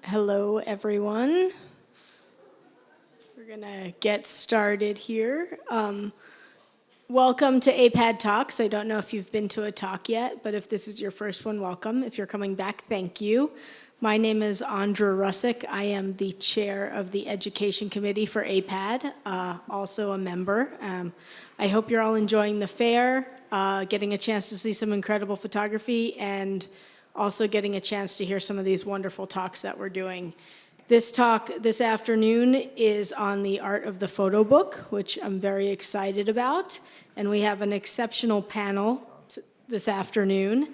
Hello, everyone. We're gonna get started here. Welcome to APAD Talks. I don't know if you've been to a talk yet, but if this is your first one, welcome. If you're coming back, thank you. My name is Andra Russick. I am the chair of the Education Committee for APAD, also a member. I hope you're all enjoying the fair, getting a chance to see some incredible photography, and also getting a chance to hear some of these wonderful talks that we're doing. This talk this afternoon is on the art of the Photobook, which I'm very excited about. And we have an exceptional panel this afternoon.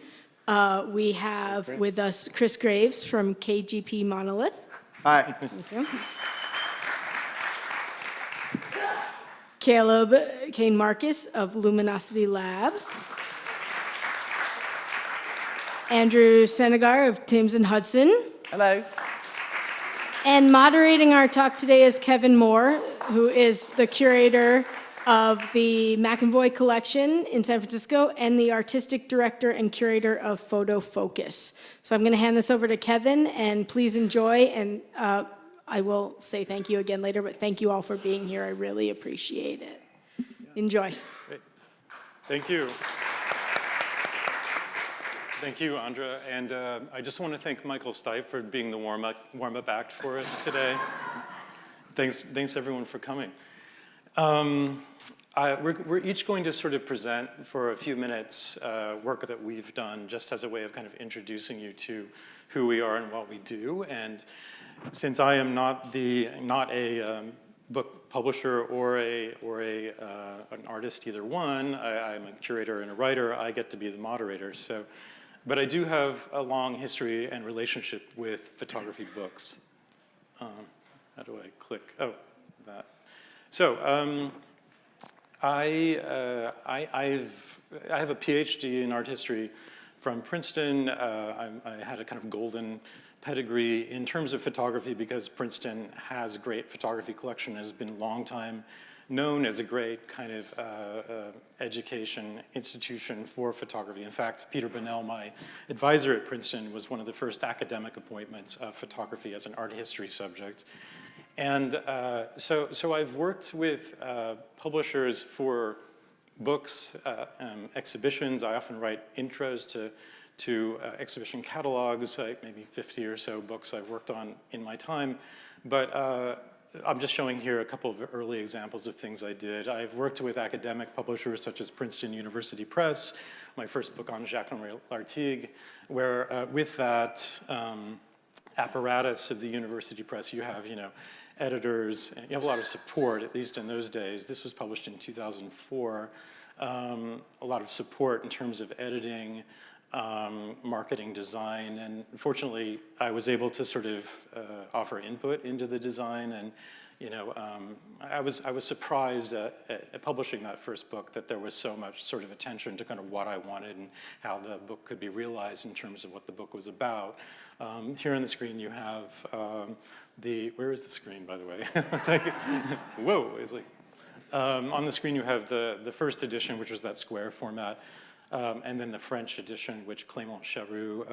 We have with us Kris Graves from KGP Monolith. Hi. Thank you. Caleb Cain Marcus of Luminosity Lab. Andrew Sanigar of Thames and Hudson. Hello. And moderating our talk today is Kevin Moore, who is the curator of the McEvoy Collection in San Francisco and the artistic director and curator of FotoFocus. So I'm going to hand this over to Kevin, and please enjoy. And I will say thank you again later, but thank you all for being here. I really appreciate it. Enjoy. Great. Thank you. Thank you, Andra. And I just want to thank Michael Stipe for being the warm-up act for us today. Thanks everyone for coming. We're each going to sort of present for a few minutes work that we've done just as a way of kind of introducing you to who we are and what we do. And since I am not a book publisher or an artist, either one, I'm a curator and a writer, I get to be the moderator. But I do have a long history and relationship with photography books. How do I click? Oh, that. So I have a PhD in art history from Princeton. I had a kind of golden pedigree in terms of photography because Princeton has a great photography collection, has been a long time known as a great kind of education institution for photography. In fact, Peter Bunnell, my advisor at Princeton, was one of the first academic appointments of photography as an art history subject. And so I've worked with publishers for books, exhibitions. I often write intros to exhibition catalogs, maybe 50 or so books I've worked on in my time. But I'm just showing here a couple of early examples of things I did. I've worked with academic publishers such as Princeton University Press, my first book on Jacques-Henri Lartigue, where with that apparatus of the university press, you have, editors, and you have a lot of support, at least in those days. This was published in 2004. A lot of support in terms of editing, marketing, design, and fortunately I was able to sort of offer input into the design, and I was surprised at publishing that first book that there was so much sort of attention to kind of what I wanted and how the book could be realized in terms of what the book was about. Here on the screen you have where is the screen, by the way? It's like, whoa, it's like, on the screen you have the first edition, which was that square format. And then the French edition, which Clément Charroux,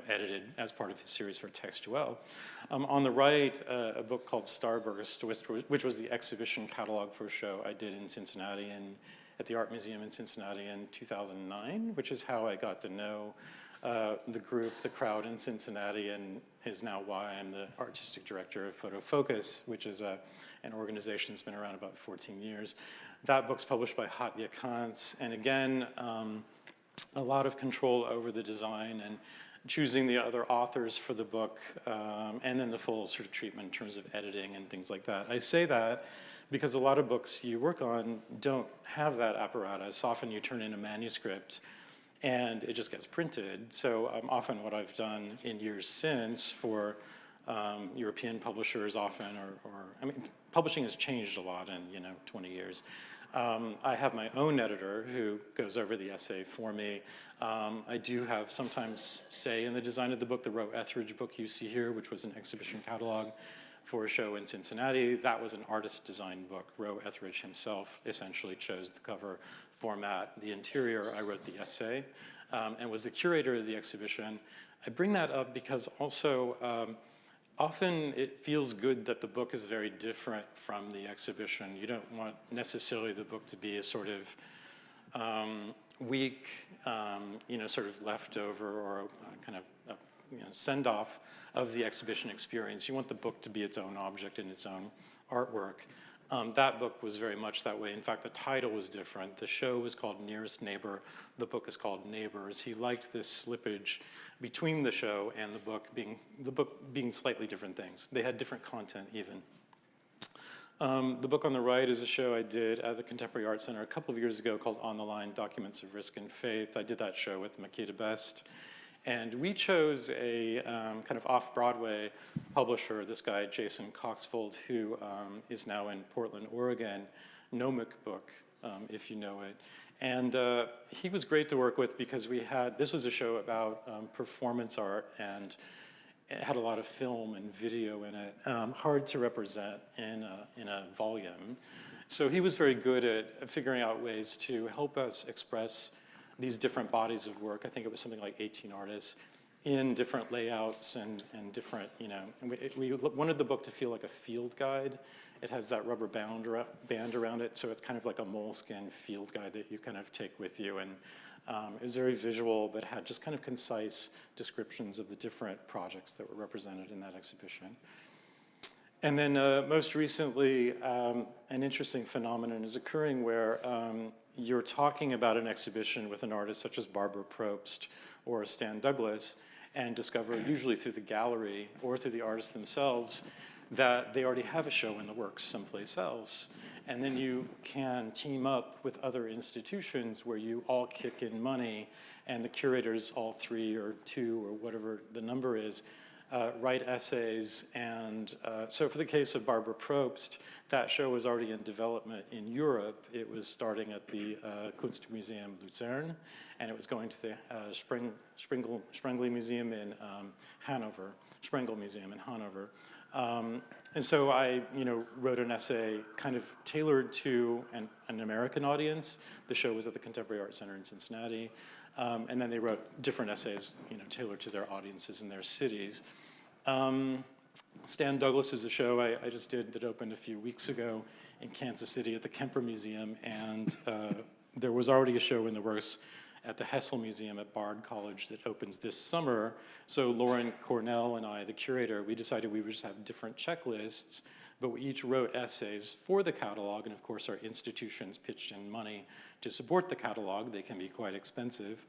edited as part of his series for Textuel. On the right, a book called Starburst, which was the exhibition catalog for a show I did in Cincinnati at the Art Museum in Cincinnati in 2009, which is how I got to know the group, the crowd in Cincinnati, and is now why I'm the artistic director of FotoFocus, which is an organization that's been around about 14 years. That book's published by Hatya Kantz, and again, a lot of control over the design and choosing the other authors for the book, and then the full sort of treatment in terms of editing and things like that. I say that because a lot of books you work on don't have that apparatus. Often you turn in a manuscript and it just gets printed. So often what I've done in years since for European publishers often, I mean, publishing has changed a lot in 20 years. I have my own editor who goes over the essay for me. I do have sometimes say in the design of the book. The Roe Etheridge book you see here, which was an exhibition catalog for a show in Cincinnati, that was an artist design book. Roe Etheridge himself essentially chose the cover format. The interior, I wrote the essay and was the curator of the exhibition. I bring that up because also often it feels good that the book is very different from the exhibition. You don't want necessarily the book to be a sort of weak, sort of leftover or a kind of send-off of the exhibition experience. You want the book to be its own object and its own artwork. That book was very much that way. In fact, the title was different. The show was called Nearest Neighbor. The book is called Neighbors. He liked this slippage between the show and the book being slightly different things. They had different content even. The book on the right is a show I did at the Contemporary Art Center a couple of years ago called On the Line, Documents of Risk and Faith. I did that show with Makeda Best. And we chose a kind of off-Broadway publisher, this guy, Jason Coxfold, who is now in Portland, Oregon, Gnomic Book, if you know it. And he was great to work with because this was a show about performance art, and it had a lot of film and video in it, hard to represent in a volume. So he was very good at figuring out ways to help us express these different bodies of work. I think it was something like 18 artists in different layouts and different, we wanted the book to feel like a field guide. It has that rubber band around it, so it's kind of like a moleskin field guide that you kind of take with you. And it was very visual, but had just kind of concise descriptions of the different projects that were represented in that exhibition. And then most recently, an interesting phenomenon is occurring where you're talking about an exhibition with an artist such as Barbara Probst or Stan Douglas, and discover, usually through the gallery or through the artists themselves, that they already have a show in the works someplace else. And then you can team up with other institutions where you all kick in money, and the curators, all 3 or 2 or whatever the number is, write essays. And so for the case of Barbara Probst, that show was already in development in Europe. It was starting at the Kunstmuseum Luzern, and it was going to the Sprengel Museum in Hanover, Sprengel Museum in Hanover. And so I, wrote an essay kind of tailored to an American audience. The show was at the Contemporary Art Center in Cincinnati. And then they wrote different essays, tailored to their audiences in their cities. Stan Douglas is a show I just did that opened a few weeks ago in Kansas City at the Kemper Museum, and there was already a show in the works at the Hessel Museum at Bard College that opens this summer. So Lauren Cornell and I, the curator, we decided we would just have different checklists, but we each wrote essays for the catalog, and of course our institutions pitched in money to support the catalog. They can be quite expensive.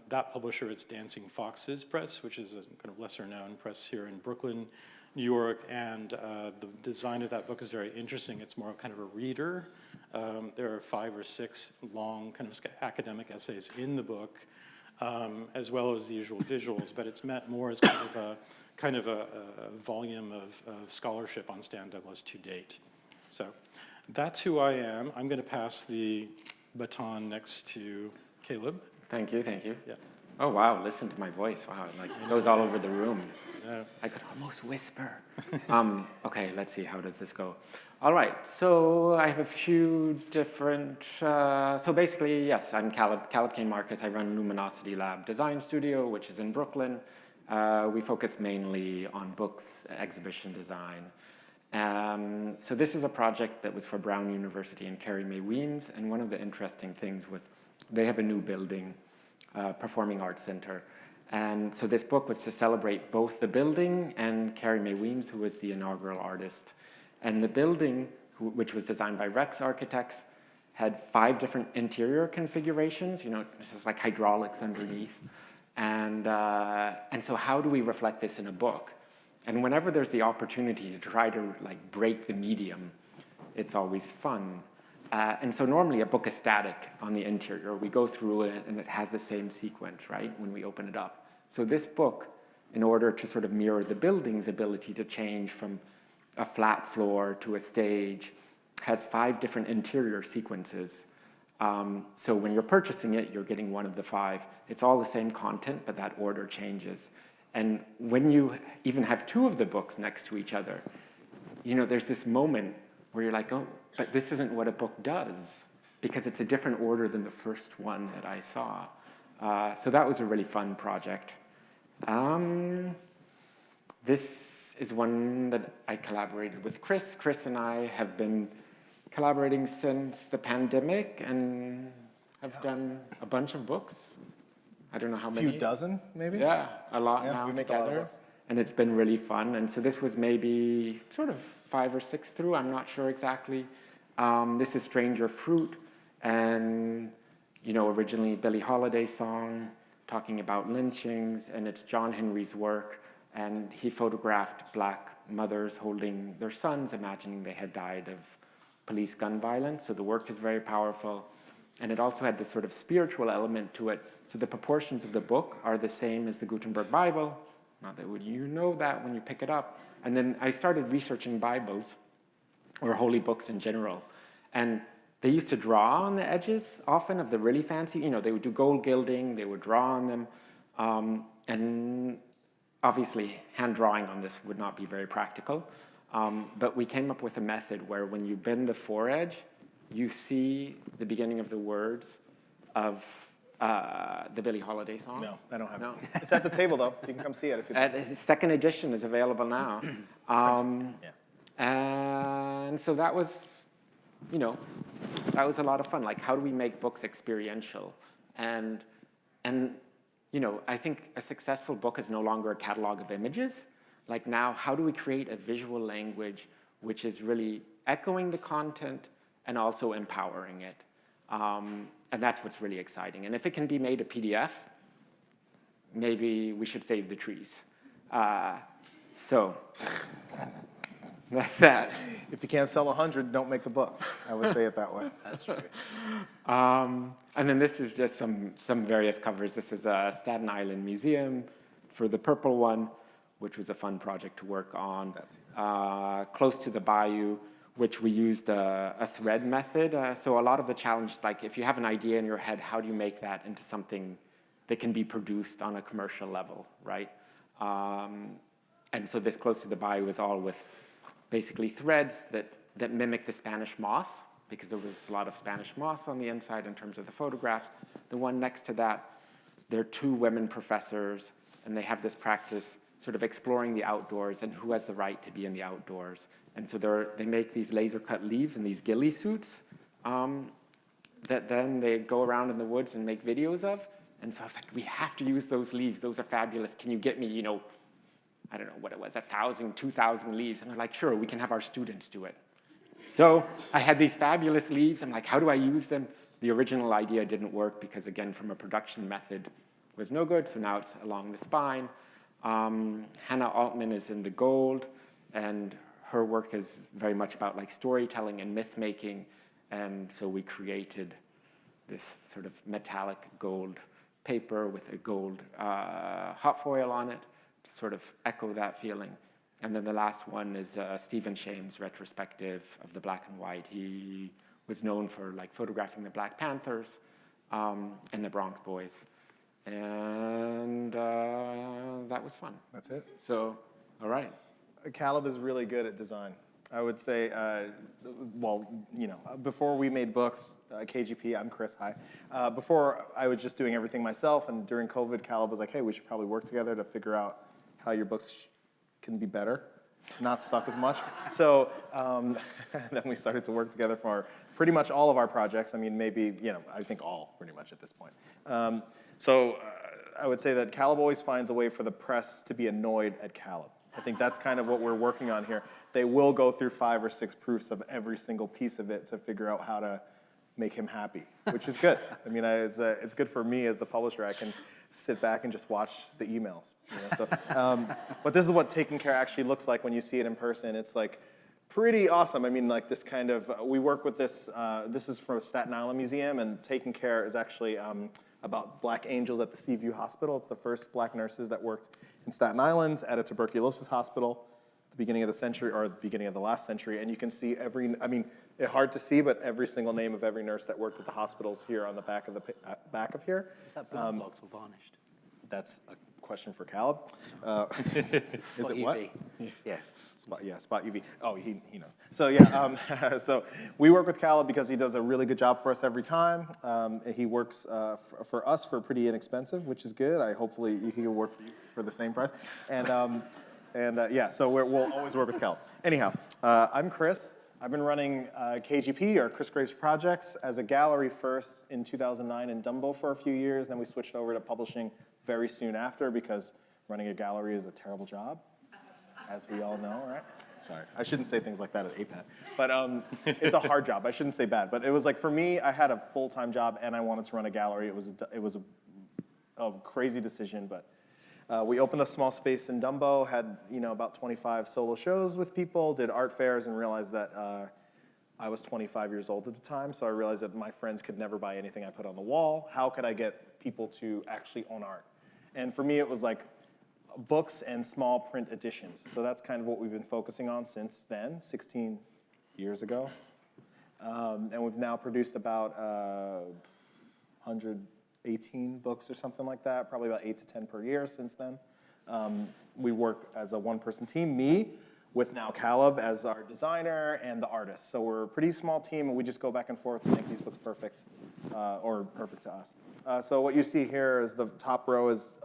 That publisher is Dancing Foxes Press, which is a kind of lesser known press here in Brooklyn, New York, and the design of that book is very interesting. It's more of kind of a reader. There are 5 or 6 long kind of academic essays in the book, as well as the usual visuals, but it's meant more as kind of a volume of scholarship on Stan Douglas to date. So that's who I am. I'm going to pass the baton next to Caleb. Thank you, thank you. Yeah. Oh, wow, listen to my voice. Wow, it goes all over the room. Yeah. I could almost whisper. Okay, let's see, how does this go? All right, so I have a few different, so basically, yes, I'm Caleb Cain Marcus. I run Luminosity Lab Design Studio, which is in Brooklyn. We focus mainly on books, exhibition design. So this is a project that was for Brown University and Carrie Mae Weems, and one of the interesting things was they have a new building, Performing Arts Center. And so this book was to celebrate both the building and Carrie Mae Weems, who was the inaugural artist. And the building, which was designed by Rex Architects, had 5 different interior configurations, this is like hydraulics underneath. And so how do we reflect this in a book? And whenever there's the opportunity to try to break the medium, it's always fun. And so normally a book is static on the interior. We go through it and it has the same sequence, right, when we open it up. So this book, in order to sort of mirror the building's ability to change from a flat floor to a stage, has 5 different interior sequences. So when you're purchasing it, you're getting one of the 5. It's all the same content, but that order changes. And when you even have 2 of the books next to each other, there's this moment where you're like, oh, but this isn't what a book does, because it's a different order than the first one that I saw. So that was a really fun project. This This is one that I collaborated with Kris. Kris and I have been collaborating since the pandemic and have done a bunch of books. I don't know how many. A few dozen, maybe? Yeah, a lot Yeah, now we make a lot of together. books. And it's been really fun. And so this was maybe sort of 5 or 6 through, I'm not sure exactly. This is Stranger Fruit, and originally Billie Holiday's song talking about lynchings, and it's John Henry's work, and he photographed black mothers holding their sons, imagining they had died of police gun violence. So the work is very powerful, and it also had this sort of spiritual element to it. So the proportions of the book are the same as the Gutenberg Bible. Not that you know that when you pick it up. And then I started researching Bibles, or holy books in general. And they used to draw on the edges often of the really fancy, they would do gold gilding, they would draw on them. And obviously, hand drawing on this would not be very practical. But we came up with a method where when you bend the foredge, you see the beginning of the words of the Billie Holiday song. No, I don't have No. it. It's at the table, though. You can come see it if you'd like. The second edition is available now. Yeah. And so that was, that was a lot of fun. Like, how do we make books experiential? And I think a successful book is no longer a catalog of images. Like now, how do we create a visual language which is really echoing the content and also empowering it? And that's what's really exciting. And if it can be made a PDF, maybe we should save the trees. So that's that. If you can't sell 100, don't make the book. I would say it that way. That's true. And then this is just some various covers. This is a Staten Island Museum for the purple one, which was a fun project to work on. Close to the bayou, which we used a thread method. So a lot of the challenges, like if you have an idea in your head, how do you make that into something that can be produced on a commercial level, right? And so this Close to the Bayou is all with basically threads that mimic the Spanish moss, because there was a lot of Spanish moss on the inside in terms of the photographs. The one next to that, they're 2 women professors, and they have this practice sort of exploring the outdoors and who has the right to be in the outdoors. And so they make these laser-cut leaves in these ghillie suits that then they go around in the woods and make videos of. And so I was like, we have to use those leaves. Those are fabulous. Can you get me, I don't know what it was, 1,000, 2,000 leaves? And they're like, sure, we can have our students do it. So I had these fabulous leaves. I'm like, how do I use them? The original idea didn't work because, again, from a production method was no good. So now it's along the spine. Hannah Altman is in the gold, and her work is very much about like storytelling and myth making. And so we created this sort of metallic gold paper with a gold hot foil on it to sort of echo that feeling. And then the last one is Stephen Shame's retrospective of the black and white. He was known for like photographing the Black Panthers and the Bronx Boys. And that was fun. That's it. So, all right. Caleb is really good at design. I would say, before we made books, KGP, I'm Kris, hi. Before, I was just doing everything myself, and during COVID, Caleb was like, hey, we should probably work together to figure out how your books can be better, not suck as much. So then we started to work together for pretty much all of our projects. I mean, maybe, I think all, pretty much at this point. I would say that Caleb always finds a way for the press to be annoyed at Caleb. I think that's kind of what we're working on here. They will go through 5 or 6 proofs of every single piece of it to figure out how to make him happy, which is good. I mean, it's good for me as the publisher. I can sit back and just watch the emails. But this is what taking care actually looks like when you see it in person. It's like pretty awesome. I mean, like this kind of, we work with this, this is from Staten Island Museum, and taking care is actually about black angels at the Seaview Hospital. It's the first black nurses that worked in Staten Island at a tuberculosis hospital at the beginning of the century, or the beginning of the last century. And you can see it's hard to see, but every single name of every nurse that worked at the hospitals here on the back of here. Is that blood box or varnished? That's a question for Caleb. Is it what? Yeah. Spot UV. Oh, he knows. So yeah, so we work with Caleb because he does a really good job for us every time. He works for us for pretty inexpensive, which is good. Hopefully he will work for you for the same price. And And yeah, so we'll always work with Caleb. Anyhow, I'm Kris. I've been running KGP, or Kris Graves Projects, as a gallery first in 2009 in Dumbo for a few years. Then we switched over to publishing very soon after because running a gallery is a terrible job, as we all know, right? Sorry, I shouldn't say things like that at APAD. But it's a hard job. I shouldn't say bad. But it was like, for me, I had a full-time job and I wanted to run a gallery. It was a crazy decision, but we opened a small space in Dumbo, had about 25 solo shows with people, did art fairs, and realized that I was 25 years old at the time, so I realized that my friends could never buy anything I put on the wall. How could I get people to actually own art? And for me, it was like books and small print editions. So that's kind of what we've been focusing on since then, 16 years ago. And we've now produced about 118 books or something like that, probably about 8 to 10 per year since then. We work as a one-person team, me, with now Caleb as our designer and the artist. So we're a pretty small team, and we just go back and forth to make these books perfect, or perfect to us. So what you see here is the top row is,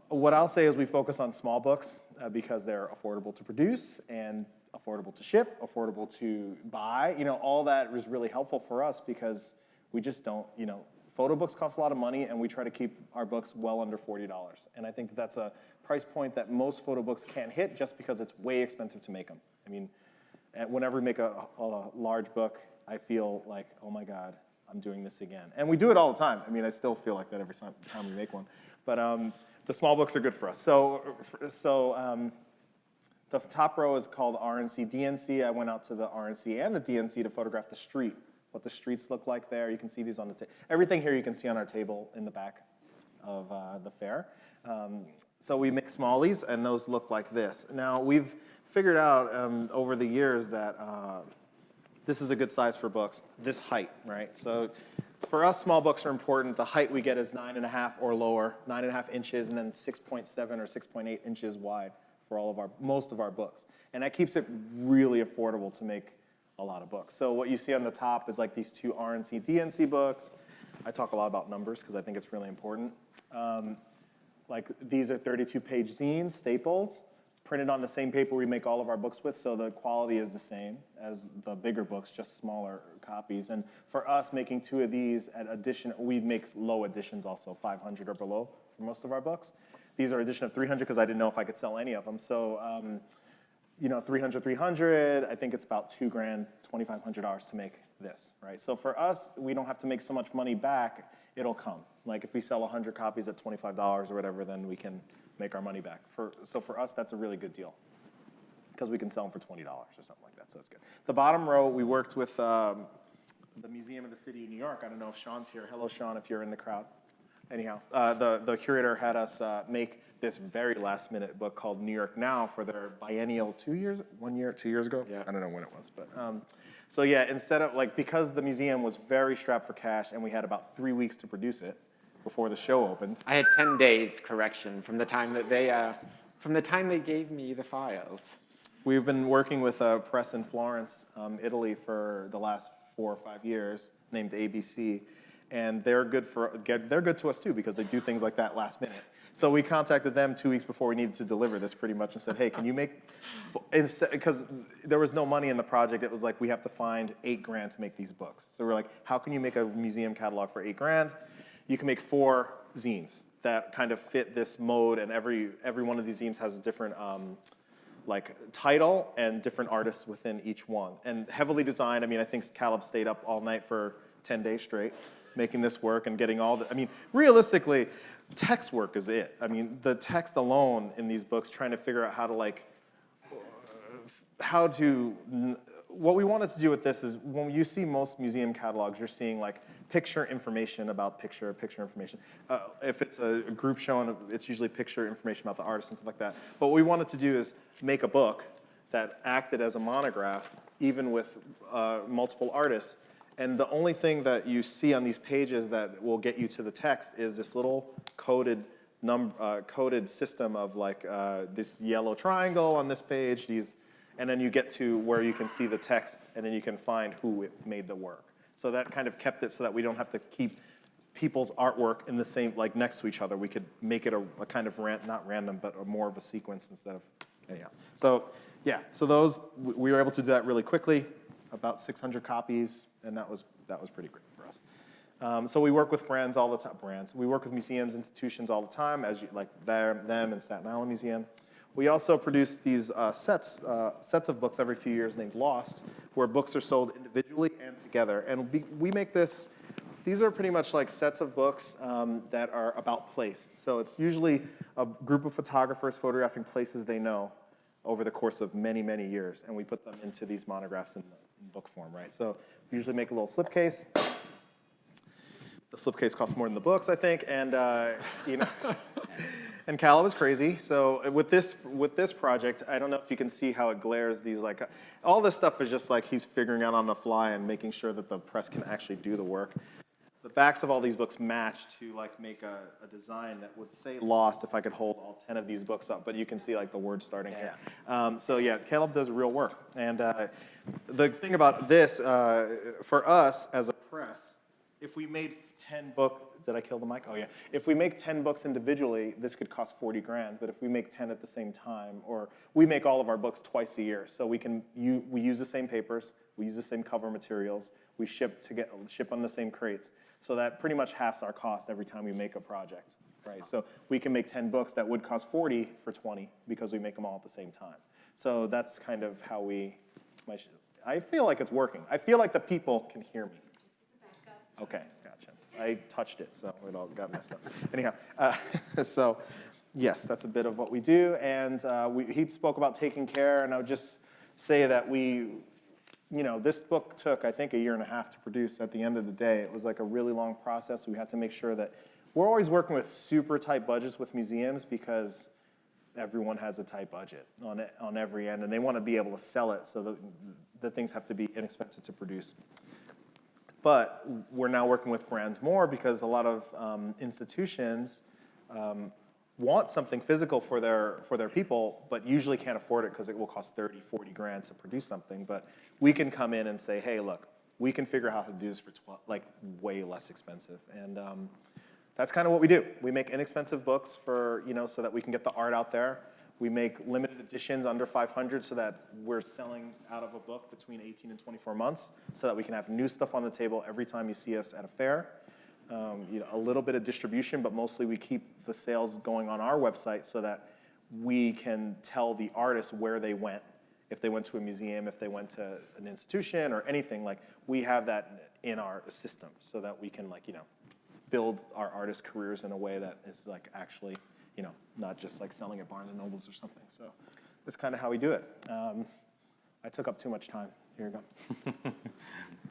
what I'll say is we focus on small books because they're affordable to produce and affordable to ship, affordable to buy. All that is really helpful for us because we just don't, photo books cost a lot of money, and we try to keep our books well under $40. And I think that that's a price point that most photo books can't hit just because it's way expensive to make them. I mean, whenever we make a large book, I feel like, oh my God, I'm doing this again. And we do it all the time. I mean, I still feel like that every time we make one. But the small books are good for us. So the top row is called RNC DNC. I went out to the RNC and the DNC to photograph the street, what the streets look like there. You can see these on the table. Everything here you can see on our table in the back of the fair. So we make smallies, and those look like this. Now, we've figured out over the years that this is a good size for books, this height, right? So for us, small books are important. The height we get is 9.5 or lower, 9.5 inches, and then 6.7 or 6.8 inches wide for most of our books. And that keeps it really affordable to make a lot of books. So what you see on the top is like these two RNC DNC books. I talk a lot about numbers because I think it's really important. Like these are 32-page zines, stapled, printed on the same paper we make all of our books with, so the quality is the same as the bigger books, just smaller copies. And for us, making two of these at edition, we make low editions also, 500 or below for most of our books. These are edition of 300 because I didn't know if I could sell any of them. So, 300, I think it's about $2,000, $2,500 to make this, right? So for us, we don't have to make so much money back, it'll come. Like if we sell 100 copies at $25 or whatever, then we can make our money back. So for us, that's a really good deal because we can sell them for $20 or something like that, so it's good. The bottom row, we worked with the Museum of the City of New York. I don't know if Sean's here. Hello, Sean, if you're in the crowd. Anyhow, the curator had us make this very last-minute book called New York Now for their biennial 2 years ago? Yeah. I don't know when it was, but so yeah, instead of because the museum was very strapped for cash and we had about 3 weeks to produce it before the show opened. I had 10 days correction from the time that they gave me the files. We've been working with a press in Florence, Italy, for the last 4 or 5 years, named ABC, and they're good to us too because they do things like that last minute. So we contacted them 2 weeks before we needed to deliver this, pretty much, and said, "Hey, can you make?" Because there was no money in the project, it was like we have to find $8,000 to make these books. So we're like, "How can you make a museum catalog for $8,000?" You can make 4 zines that kind of fit this mode, and every one of these zines has a different title and different artists within each one. And heavily designed. I mean, I think Caleb stayed up all night for 10 days straight making this work and getting all the, I mean, realistically, text work is it. I mean, the text alone in these books, trying to figure out what we wanted to do with this is when you see most museum catalogs, you're seeing like picture information about picture information. If it's a group show, it's usually picture information about the artist and stuff like that. But what we wanted to do is make a book that acted as a monograph, even with multiple artists. And the only thing that you see on these pages that will get you to the text is this little coded system of this yellow triangle on this page, and then you get to where you can see the text, and then you can find who made the work. So that kind of kept it so that we don't have to keep people's artwork in the same, like next to each other. We could make it a kind of, not random, but more of a sequence instead of, anyhow. So yeah, so those, we were able to do that really quickly, about 600 copies, and that was pretty great for us. So we work with brands all the time, we work with museums, institutions all the time, like them and Staten Island Museum. We also produce these sets of books every few years named Lost, where books are sold individually and together. And we make this, these are pretty much like sets of books that are about place. So it's usually a group of photographers photographing places they know over the course of many, many years. And we put them into these monographs in book form, right? So we usually make a little slipcase. The slipcase costs more than the books, I think, and you know, and Caleb is crazy. So with this project, I don't know if you can see how it glares. These like, all this stuff is just like he's figuring out on the fly and making sure that the press can actually do the work. The backs of all these books match to like make a design that would say Lost if I could hold all 10 of these books up, but you can see like the words starting here. So yeah, Caleb does real work. And the thing about this, for us as a press, if we made 10 books, did I kill the mic? Oh yeah. If we make 10 books individually, this could cost 40 grand, but if we make 10 at the same time, or we make all of our books twice a year, so we use the same papers, we use the same cover materials, we ship on the same crates, so that pretty much halves our cost every time we make a project, right? So we can make 10 books that would cost 40 for 20 because we make them all at the same time. So that's kind of how I feel like it's working. I feel like the people can hear me. Okay, gotcha. I touched it, so it all got messed up. Anyhow, so yes, that's a bit of what we do. And he spoke about taking care, and I would just say that this book took, I think, 1.5 years to produce. At the end of the day, it was like a really long process. We had to make sure that we're always working with super tight budgets with museums because everyone has a tight budget on every end, and they want to be able to sell it, so the things have to be inexpensive to produce. But we're now working with brands more because a lot of institutions want something physical for their people, but usually can't afford it because it will cost 30, 40 grand to produce something. But we can come in and say, hey, look, we can figure out how to do this for way less expensive. And that's kind of what we do. We make inexpensive books for, so that we can get the art out there. We make limited editions under 500 so that we're selling out of a book between 18 and 24 months so that we can have new stuff on the table every time you see us at a fair. A little bit of distribution, but mostly we keep the sales going on our website so that we can tell the artists where they went. If they went to a museum, if they went to an institution or anything, we have that in our system so that we can build our artists' careers in a way that is actually not just selling at Barnes & Nobles or something. So that's kind of how we do it. I took up too much time. Here you go.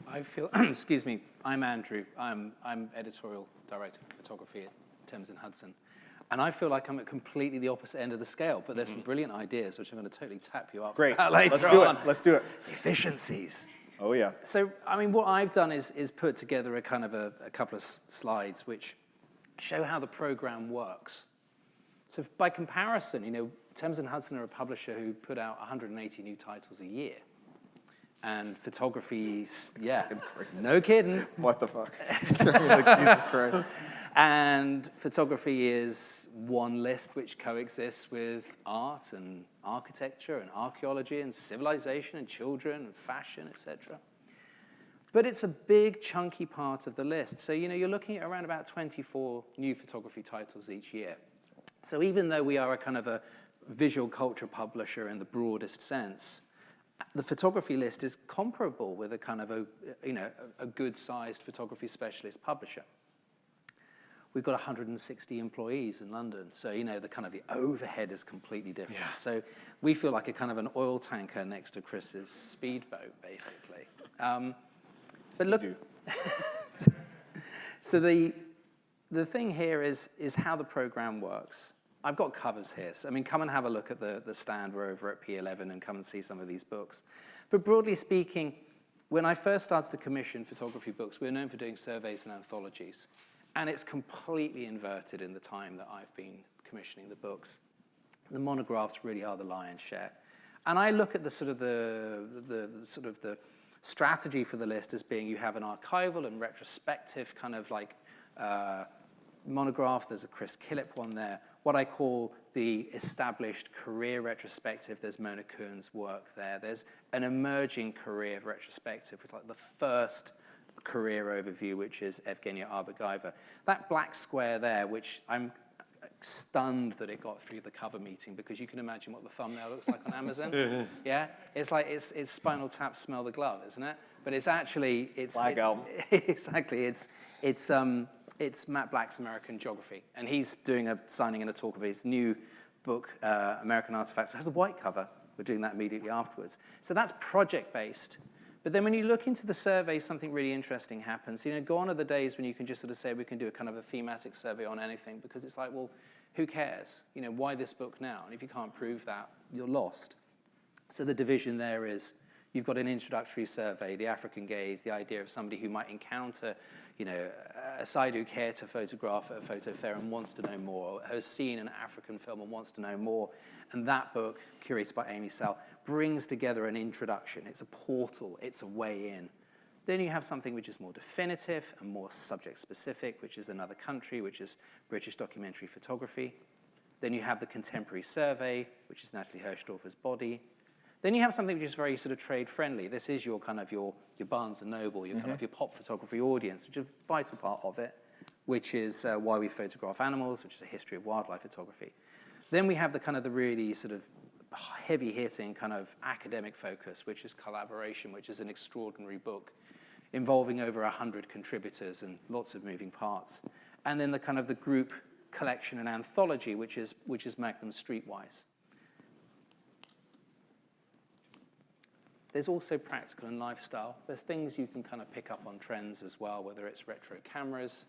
I feel, excuse me, I'm Andrew. I'm editorial director of photography at Thames and Hudson. And I feel like I'm at completely the opposite end of the scale, but there's some brilliant ideas, which I'm going to totally tap you up Great. about later Let's do on. it. Let's do it. Efficiencies. Oh, yeah. So, what I've done is put together a couple of slides which show how the program works. So by comparison, Thames and Hudson are a publisher who put out 180 new titles a year. And photography, no kidding. What the fuck? Jesus Christ. And photography is one list which coexists with art and architecture and archaeology and civilization and children and fashion, etc. But it's a big, chunky part of the list. So, you're looking at around about 24 new photography titles each year. So even though we are a kind of a visual culture publisher in the broadest sense, the photography list is comparable with a kind of a good-sized photography specialist publisher. We've got 160 employees in London, so the overhead is completely different. Yeah. So we feel like a kind of an oil tanker next to Kris's speedboat, basically. But look, so the thing here is how the program works. I've got covers here. So, come and have a look at the stand. We're over at P11 and come and see some of these books. But broadly speaking, when I first started to commission photography books, we were known for doing surveys and anthologies. And it's completely inverted in the time that I've been commissioning the books. The monographs really are the lion's share. And I look at the strategy for the list as being you have an archival and retrospective kind of monograph. There's a Chris Killip one there. What I call the established career retrospective. There's Mona Kuhn's work there. There's an emerging career retrospective. It's like the first career overview, which is Evgenia Arbogayeva. That black square there, which I'm stunned that it got through the cover meeting, because you can imagine what the thumbnail looks like on Amazon. Yeah, it's like it's Spinal Tap, Smell the Glove, isn't it? But it's actually Black album. Exactly. It's Matt Black's American Geography, and he's doing a signing and a talk of his new book, American Artifacts. It has a white cover. We're doing that immediately afterwards. So that's project-based. But then when you look into the survey, something really interesting happens. Gone are the days when you can just sort of say we can do a kind of a thematic survey on anything, because it's like, well, who cares? Why this book now? And if you can't prove that, you're lost. So the division there is, you've got an introductory survey, the African gaze, the idea of somebody who might encounter, a Saidu care to photograph at a photo fair and wants to know more, or has seen an African film and wants to know more. And that book, curated by Amy Sell, brings together an introduction. It's a portal. It's a way in. Then you have something which is more definitive and more subject-specific, which is another country, which is British documentary photography. Then you have the contemporary survey, which is Natalie Hirschdorfer's Body. Then you have something which is very sort of trade-friendly. This is your kind of your Barnes & Noble, your kind of your pop photography audience, which is a vital part of it, which is Why We Photograph Animals, which is a history of wildlife photography. Then we have the kind of the really sort of heavy-hitting kind of academic focus, which is Collaboration, which is an extraordinary book involving over 100 contributors and lots of moving parts. And then the kind of the group collection and anthology, which is Magnum Streetwise. There's also practical and lifestyle. There's things you can kind of pick up on trends as well, whether it's retro cameras,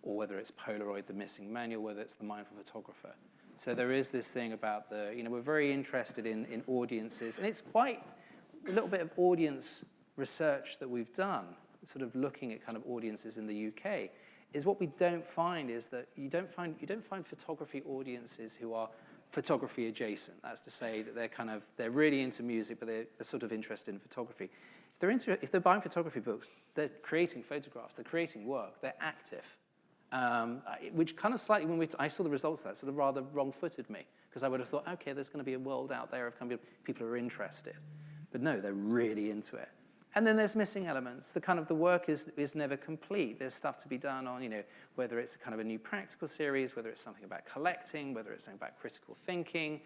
or whether it's Polaroid, the missing manual, whether it's the mindful photographer. So there is this thing about we're very interested in audiences, and it's quite a little bit of audience research that we've done, sort of looking at kind of audiences in the UK, is what we don't find is that you don't find photography audiences who are photography adjacent. That's to say that they're really into music, but they're sort of interested in photography. If they're buying photography books, they're creating photographs, they're creating work, they're active. Which kind of slightly, when I saw the results of that, sort of rather wrong-footed me, because I would have thought, okay, there's going to be a world out there of kind of people who are interested. But no, they're really into it. And then there's missing elements. The work is never complete. There's stuff to be done on, whether it's kind of a new practical series, whether it's something about collecting, whether it's something about critical thinking.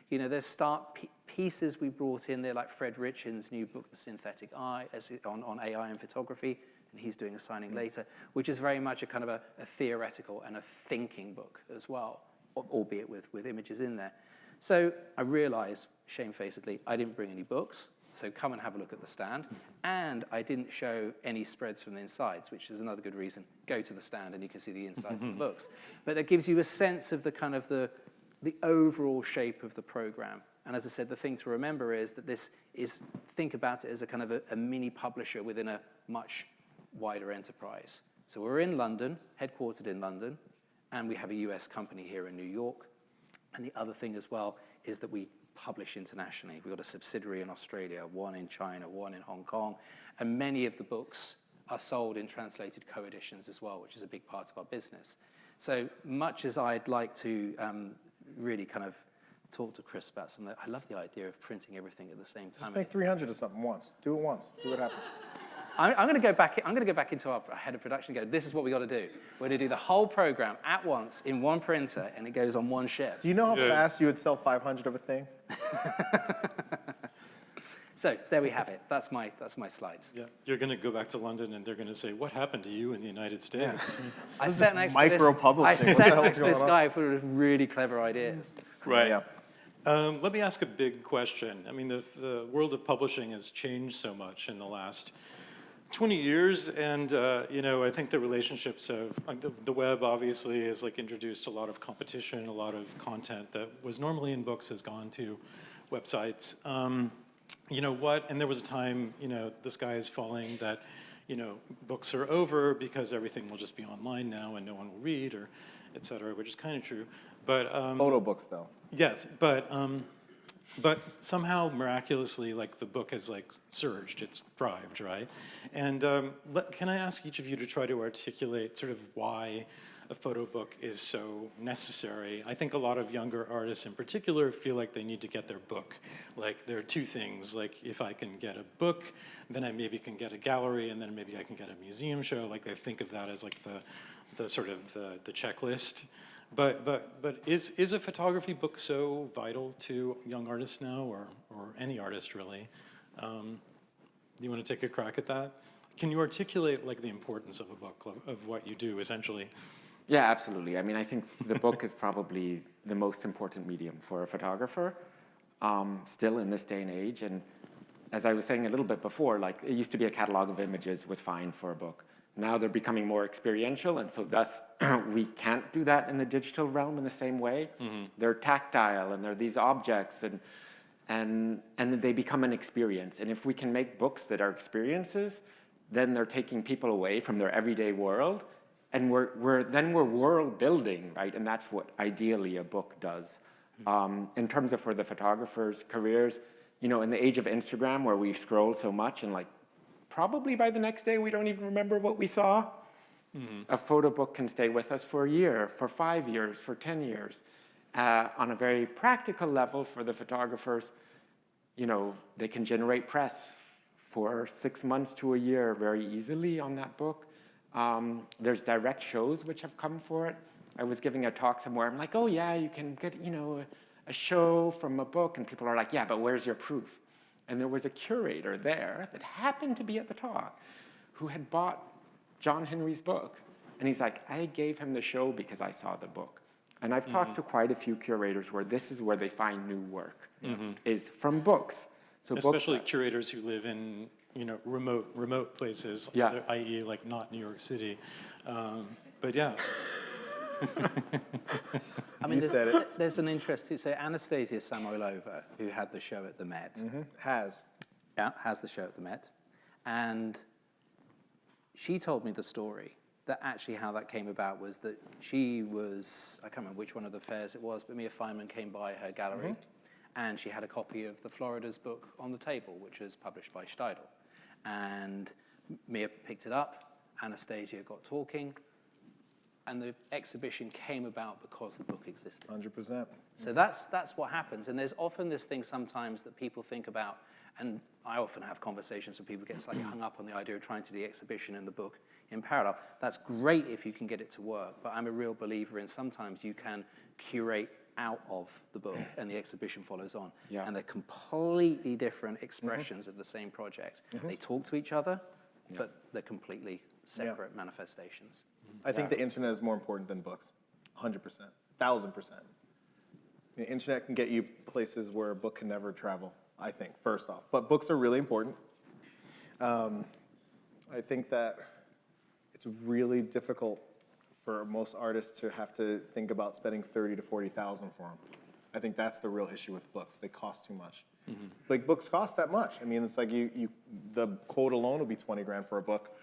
There's start pieces we brought in there, like Fred Richin's new book, The Synthetic Eye, on AI and photography, and he's doing a signing later, which is very much a kind of a theoretical and a thinking book as well, albeit with images in there. So I realized, shamefacedly, I didn't bring any books. So come and have a look at the stand. And I didn't show any spreads from the insides, which is another good reason. Go to the stand and you can see the insides of the books. But that gives you a sense of the kind of the overall shape of the program. And as I said, the thing to remember is that think about it as a kind of a mini publisher within a much wider enterprise. So we're in London, headquartered in London, and we have a US company here in New York. And the other thing as well is that we publish internationally. We've got a subsidiary in Australia, one in China, one in Hong Kong, and many of the books are sold in translated co-editions as well, which is a big part of our business. So much as I'd like to really kind of talk to Kris about some of that, I love the idea of printing everything at the same time. Just make 300 of something once. Do it once. See what happens. I'm going to go back into our head of production and go, this is what we got to do. We're going to do the whole program at once in one printer, and it goes on one ship. Do you know how fast you would sell 500 of a thing? So there we have it. That's my slides. Yeah, you're going to go back to London, and they're going to say, "What happened to you in the United States?" Yeah. I sat next Micro-publishing. I sat next to this guy with really clever ideas. Right. Yeah. Let me ask a big question. I mean, the world of publishing has changed so much in the last 20 years, and I think the relationships of the web obviously has introduced a lot of competition, a lot of content that was normally in books has gone to websites. And there was a time, the sky is falling that, books are over because everything will just be online now and no one will read, or et cetera, which is kind of true. But Photo books, though. yes, but But somehow, miraculously, like the book has like surged, it's thrived, right? And can I ask each of you to try to articulate sort of why a photo book is so necessary? I think a lot of younger artists in particular feel like they need to get their book. Like there are two things, like if I can get a book, then I maybe can get a gallery, and then maybe I can get a museum show. Like they think of that as like the sort of the checklist. But is a photography book so vital to young artists now, or any artist really? Do you want to take a crack at that? Can you articulate like the importance of a book, of what you do essentially? Yeah, absolutely. I mean, I think the book is probably the most important medium for a photographer, still in this day and age. And as I was saying a little bit before, like it used to be a catalog of images was fine for a book. Now they're becoming more experiential, and so thus we can't do that in the digital realm in the same way. Mm-hmm. They're tactile, and they're these objects, and they become an experience. And if we can make books that are experiences, then they're taking people away from their everyday world, and we're world building, right? And that's what ideally a book does. In terms of for the photographers' careers, you know, in the age of Instagram where we scroll so much and like probably by the next day we don't even remember what we saw, a photo book can stay with us for a year, for 5 years, for 10 years. On a very practical level for the photographers, you know, they can generate press for 6 months to a year very easily on that book. There's direct shows which have come for it. I was giving a talk somewhere. I'm like, oh yeah, you can get, you know, a show from a book. And people are like, yeah, but where's your proof? And there was a curator there that happened to be at the talk who had bought John Henry's book. And he's like, I gave him the show because I saw the book. And I've talked to quite a few curators where this is where they find new work, is from books. So especially books, curators who live in, you know, remote places, yeah. i.e. like not New York City. But yeah. I mean, You said it. there's an interesting, so Anastasia Samoylova, who had the show at the Met. Has. Yeah, has the show at the Met. And she told me the story that actually how that came about was that she was, I can't remember which one of the fairs it was, but Mia Feynman came by her gallery and she had a copy of the Florida's book on the table, which was published by Steidl. And Mia picked it up, Anastasia got talking, and the exhibition came about because the book existed. 100%. So that's what happens. And there's often this thing sometimes that people think about, and I often have conversations where people get slightly hung up on the idea of trying to do the exhibition and the book in parallel. That's great if you can get it to work, but I'm a real believer in sometimes you can curate out of the book and the exhibition follows on. Yeah. And they're completely different expressions of the same project. They talk to each other, but they're completely separate manifestations. I think the internet is more important than books. 100%. 1,000%. The internet can get you places where a book can never travel, I think, first off. But books are really important. I think that it's really difficult for most artists to have to think about spending $30,000 to $40,000 for them. I think that's the real issue with books. They cost too much. Like books cost that much. I mean, it's like the quote alone will be 20 grand for a book.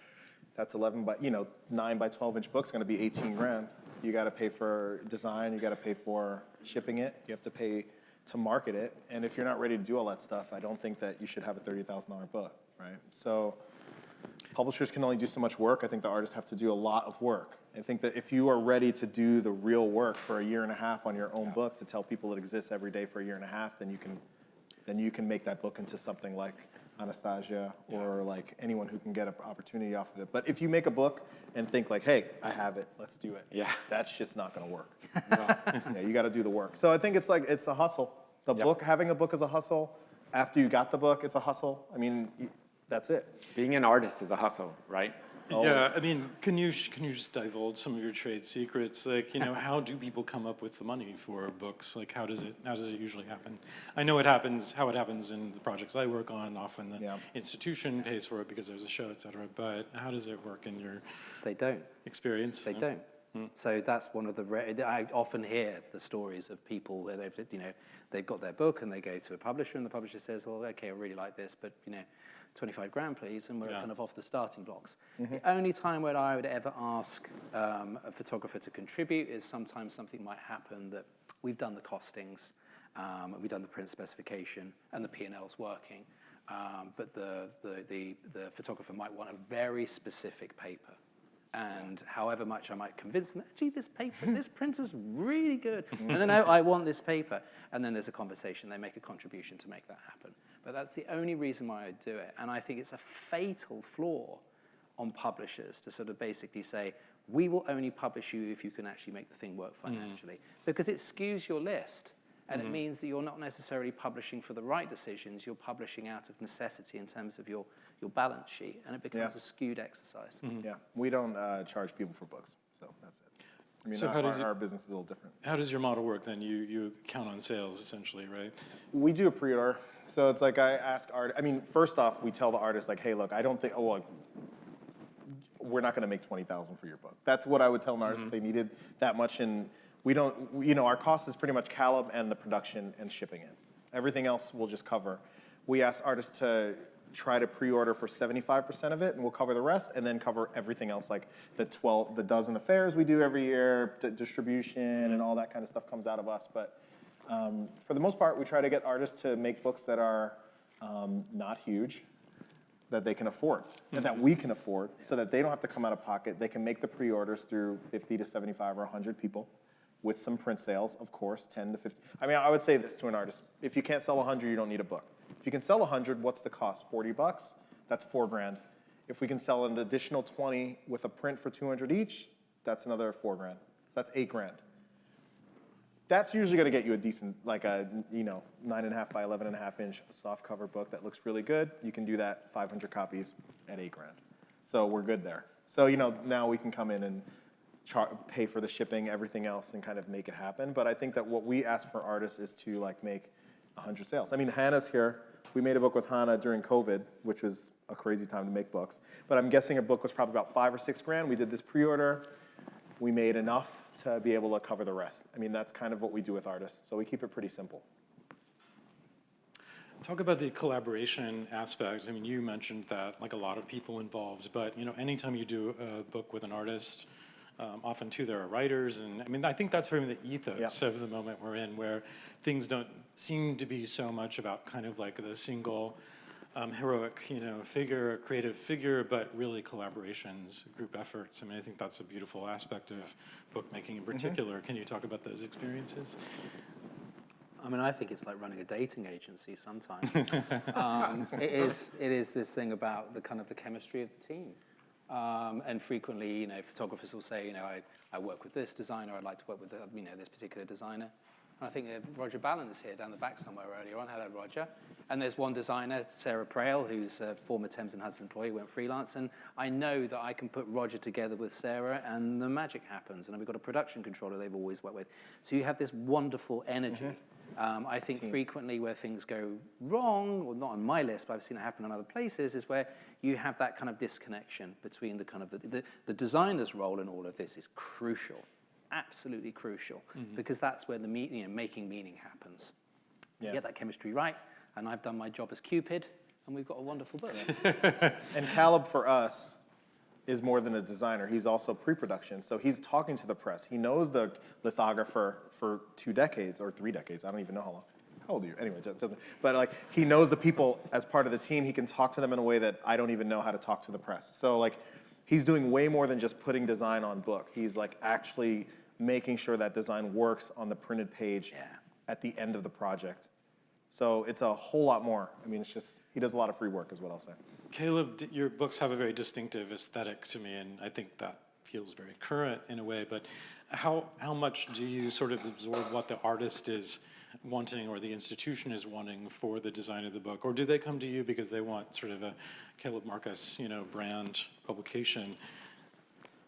That's 9 by 12 inch book's gonna be 18 grand. You gotta pay for design, you gotta pay for shipping it, you have to pay to market it. And if you're not ready to do all that stuff, I don't think that you should have a $30,000 book, right? So publishers can only do so much work. I think the artists have to do a lot of work. I think that if you are ready to do the real work for a year and a half on your own book to tell people it exists every day for a year and a half, then you can make that book into something like Anastasia or like anyone who can get an opportunity off of it. But if you make a book and think like, hey, I have it, let's do it. Yeah. That's just not gonna work. Yeah, you gotta do the work. So I think it's a hustle. The book, having a book is a hustle. After you got the book, it's a hustle. I mean, that's it. Being an artist is a hustle, right? Yeah, I mean, can you just divulge some of your trade secrets? Like, you know, how do people come up with the money for books? Like, how does it usually happen? I know how it happens in the projects I work on. Often the institution pays for it because there's a show, et cetera. But how does it work in your experience? They don't. So that's one of the I often hear the stories of people where they've got their book and they go to a publisher and the publisher says, well, okay, I really like this, but 25 grand please, and we're kind of off the starting blocks. The only time when I would ever ask a photographer to contribute is sometimes something might happen that we've done the costings We've done the print specification, and the P&L's working. But the photographer might want a very specific paper. And however much I might convince them, gee, this paper, this printer's really good. And then I want this paper. And then there's a conversation. They make a contribution to make that happen. But that's the only reason why I do it. And I think it's a fatal flaw on publishers to sort of basically say, we will only publish you if you can actually make the thing work financially. Because it skews your list. And it means that you're not necessarily publishing for the right decisions. You're publishing out of necessity in terms of your balance sheet. And it becomes a skewed exercise. Yeah, we don't charge people for books, so that's it. I mean, So our business is a little different. How does your model work then? You count on sales, essentially, right? We do a pre-order. So it's like I ask first off, we tell the artist, like, hey, look, I don't think, we're not going to make $20,000 for your book. That's what I would tell an artist if they needed that much. And we don't, our cost is pretty much Caleb and the production and shipping it. Everything else we'll just cover. We ask artists to try to pre-order for 75% of it, and we'll cover the rest, and then cover everything else, like the dozen affairs we do every year, distribution, and all that kind of stuff comes out of us. But for the most part, we try to get artists to make books that are not huge, that they can afford, and that we can afford, so that they don't have to come out of pocket. They can make the pre-orders through 50 to 75 or 100 people, with some print sales, of course, 10 to 50. I mean, I would say this to an artist. If you can't sell 100, you don't need a book. If you can sell 100, what's the cost? $40? That's $4,000. If we can sell an additional 20 with a print for 200 each, that's another $4,000. So that's $8,000. That's usually going to get you a decent, like a 9.5 by 11.5 inch soft cover book that looks really good. You can do that 500 copies at $8,000. So we're good there. So now we can come in and pay for the shipping, everything else, and kind of make it happen. But I think that what we ask for artists is to make 100 sales. I mean, Hannah's here. We made a book with Hannah during COVID, which was a crazy time to make books. But I'm guessing a book was probably about $5,000 or $6,000. We did this pre-order. We made enough to be able to cover the rest. I mean, that's kind of what we do with artists. So we keep it pretty simple. Talk about the collaboration aspect. I mean, you mentioned that, a lot of people involved, but, anytime you do a book with an artist, often too there are writers, and I mean I think that's really the ethos of the moment we're in, where things don't seem to be so much about kind of like the single heroic figure, creative figure, but really collaborations, group efforts. I mean, I think that's a beautiful aspect of bookmaking in particular. Can you talk about those experiences? I mean, I think it's like running a dating agency sometimes. It is this thing about the kind of the chemistry of the team. And frequently, photographers will say, I work with this designer, I'd like to work with, this particular designer. And I think Roger Ballon is here down the back somewhere earlier on. Hello, Roger. And there's one designer, Sarah Prail, who's a former Thames and Hudson employee, went freelance. And I know that I can put Roger together with Sarah, and the magic happens. And we've got a production controller they've always worked with. So you have this wonderful energy. I think frequently where things go wrong, or not on my list, but I've seen it happen in other places, is where you have that kind of disconnection between the kind of the designer's role in all of this is crucial, absolutely crucial, because that's where the making meaning happens. You get that chemistry right, and I've done my job as Cupid, and we've got a wonderful book. And Caleb, for us, is more than a designer. He's also pre-production. So he's talking to the press. He knows the lithographer for 2 decades or 3 decades. I don't even know how long. How old are you? Anyway, but he knows the people as part of the team. He can talk to them in a way that I don't even know how to talk to the press. So he's doing way more than just putting design on book. He's actually making sure that design works on the printed page at the end of the project. So it's a whole lot more. I mean, it's just, he does a lot of free work is what I'll say. Caleb, your books have a very distinctive aesthetic to me, and I think that feels very current in a way, but how much do you sort of absorb what the artist is wanting or the institution is wanting for the design of the book? Or do they come to you because they want sort of a Caleb Marcus, brand publication?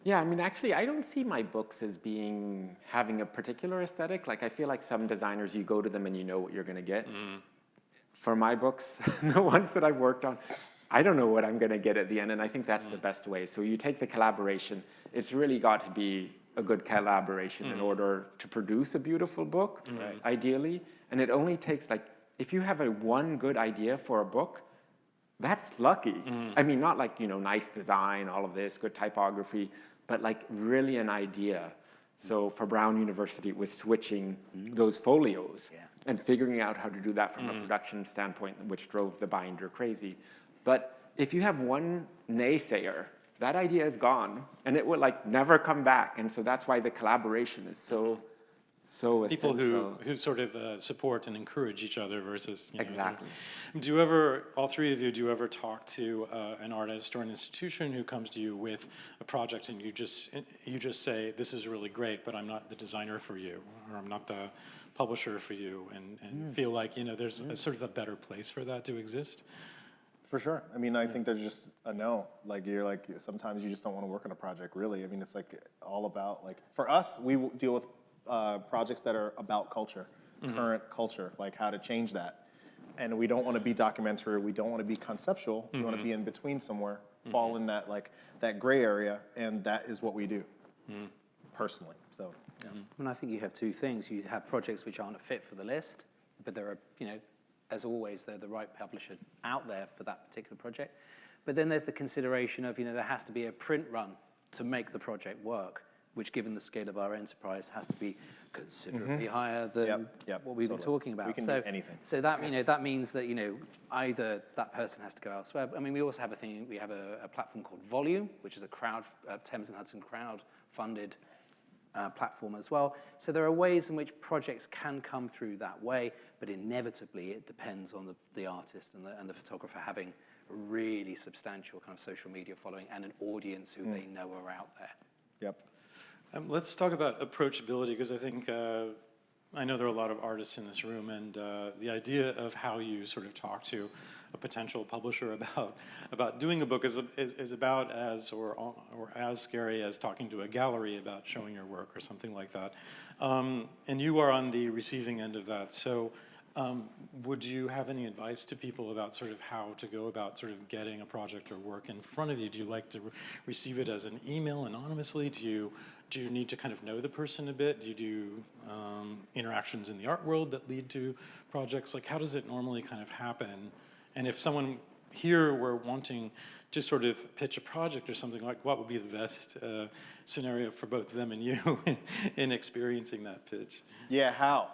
Yeah, I mean, actually, I don't see my books as having a particular aesthetic. I feel like some designers, you go to them and you know what you're going to get. For my books, the ones that I've worked on, I don't know what I'm going to get at the end, and I think that's the best way. So you take the collaboration. It's really got to be a good collaboration in order to produce a beautiful book, ideally. And it only takes, if you have one good idea for a book, that's lucky. I mean, not nice design, all of this, good typography, but really an idea. So for Brown University, it was switching those folios and figuring out how to do that from a production standpoint, which drove the binder crazy. But if you have one naysayer, that idea is gone, and it will like never come back. And so that's why the collaboration is so People essential. who sort of support and encourage each other versus, Exactly. Do you ever, all three of you, do you ever talk to an artist or an institution who comes to you with a project and you just say, this is really great, but I'm not the designer for you, or I'm not the publisher for you, and feel like, there's a sort of a better place for that to exist? For sure. I mean, I think there's just a no. Like, you're like, sometimes you just don't want to work on a project, really. I mean, it's like all about, like, for us, we deal with projects that are about culture, current culture, like how to change that. And we don't want to be documentary, we don't want to be conceptual, we want to be in between somewhere, fall in that, like, that gray area, and that is what we do, personally, so. Yeah. And I think you have two things. You have projects which aren't a fit for the list, but there are, as always, they're the right publisher out there for that particular project. But then there's the consideration of, there has to be a print run to make the project work, which, given the scale of our enterprise, has to be considerably higher than what we've been talking about. We can do anything. So that that means that either that person has to go elsewhere. I mean, we also have a thing. We have a platform called Volume, which is a Thames and Hudson crowd-funded platform as well. So there are ways in which projects can come through that way, but inevitably it depends on the artist and the photographer having a really substantial kind of social media following and an audience who they know are out there. Yep. Let's talk about approachability, because I think, I know there are a lot of artists in this room, and the idea of how you sort of talk to a potential publisher about doing a book is about as or as scary as talking to a gallery about showing your work or something like that. And you are on the receiving end of that. So would you have any advice to people about sort of how to go about sort of getting a project or work in front of you? Do you like to receive it as an email anonymously? Do you need to kind of know the person a bit? Do you do interactions in the art world that lead to projects? Like, how does it normally kind of happen? And if someone here were wanting to sort of pitch a project or something, like, what would be the best scenario for both them and you in experiencing that pitch? Yeah, how?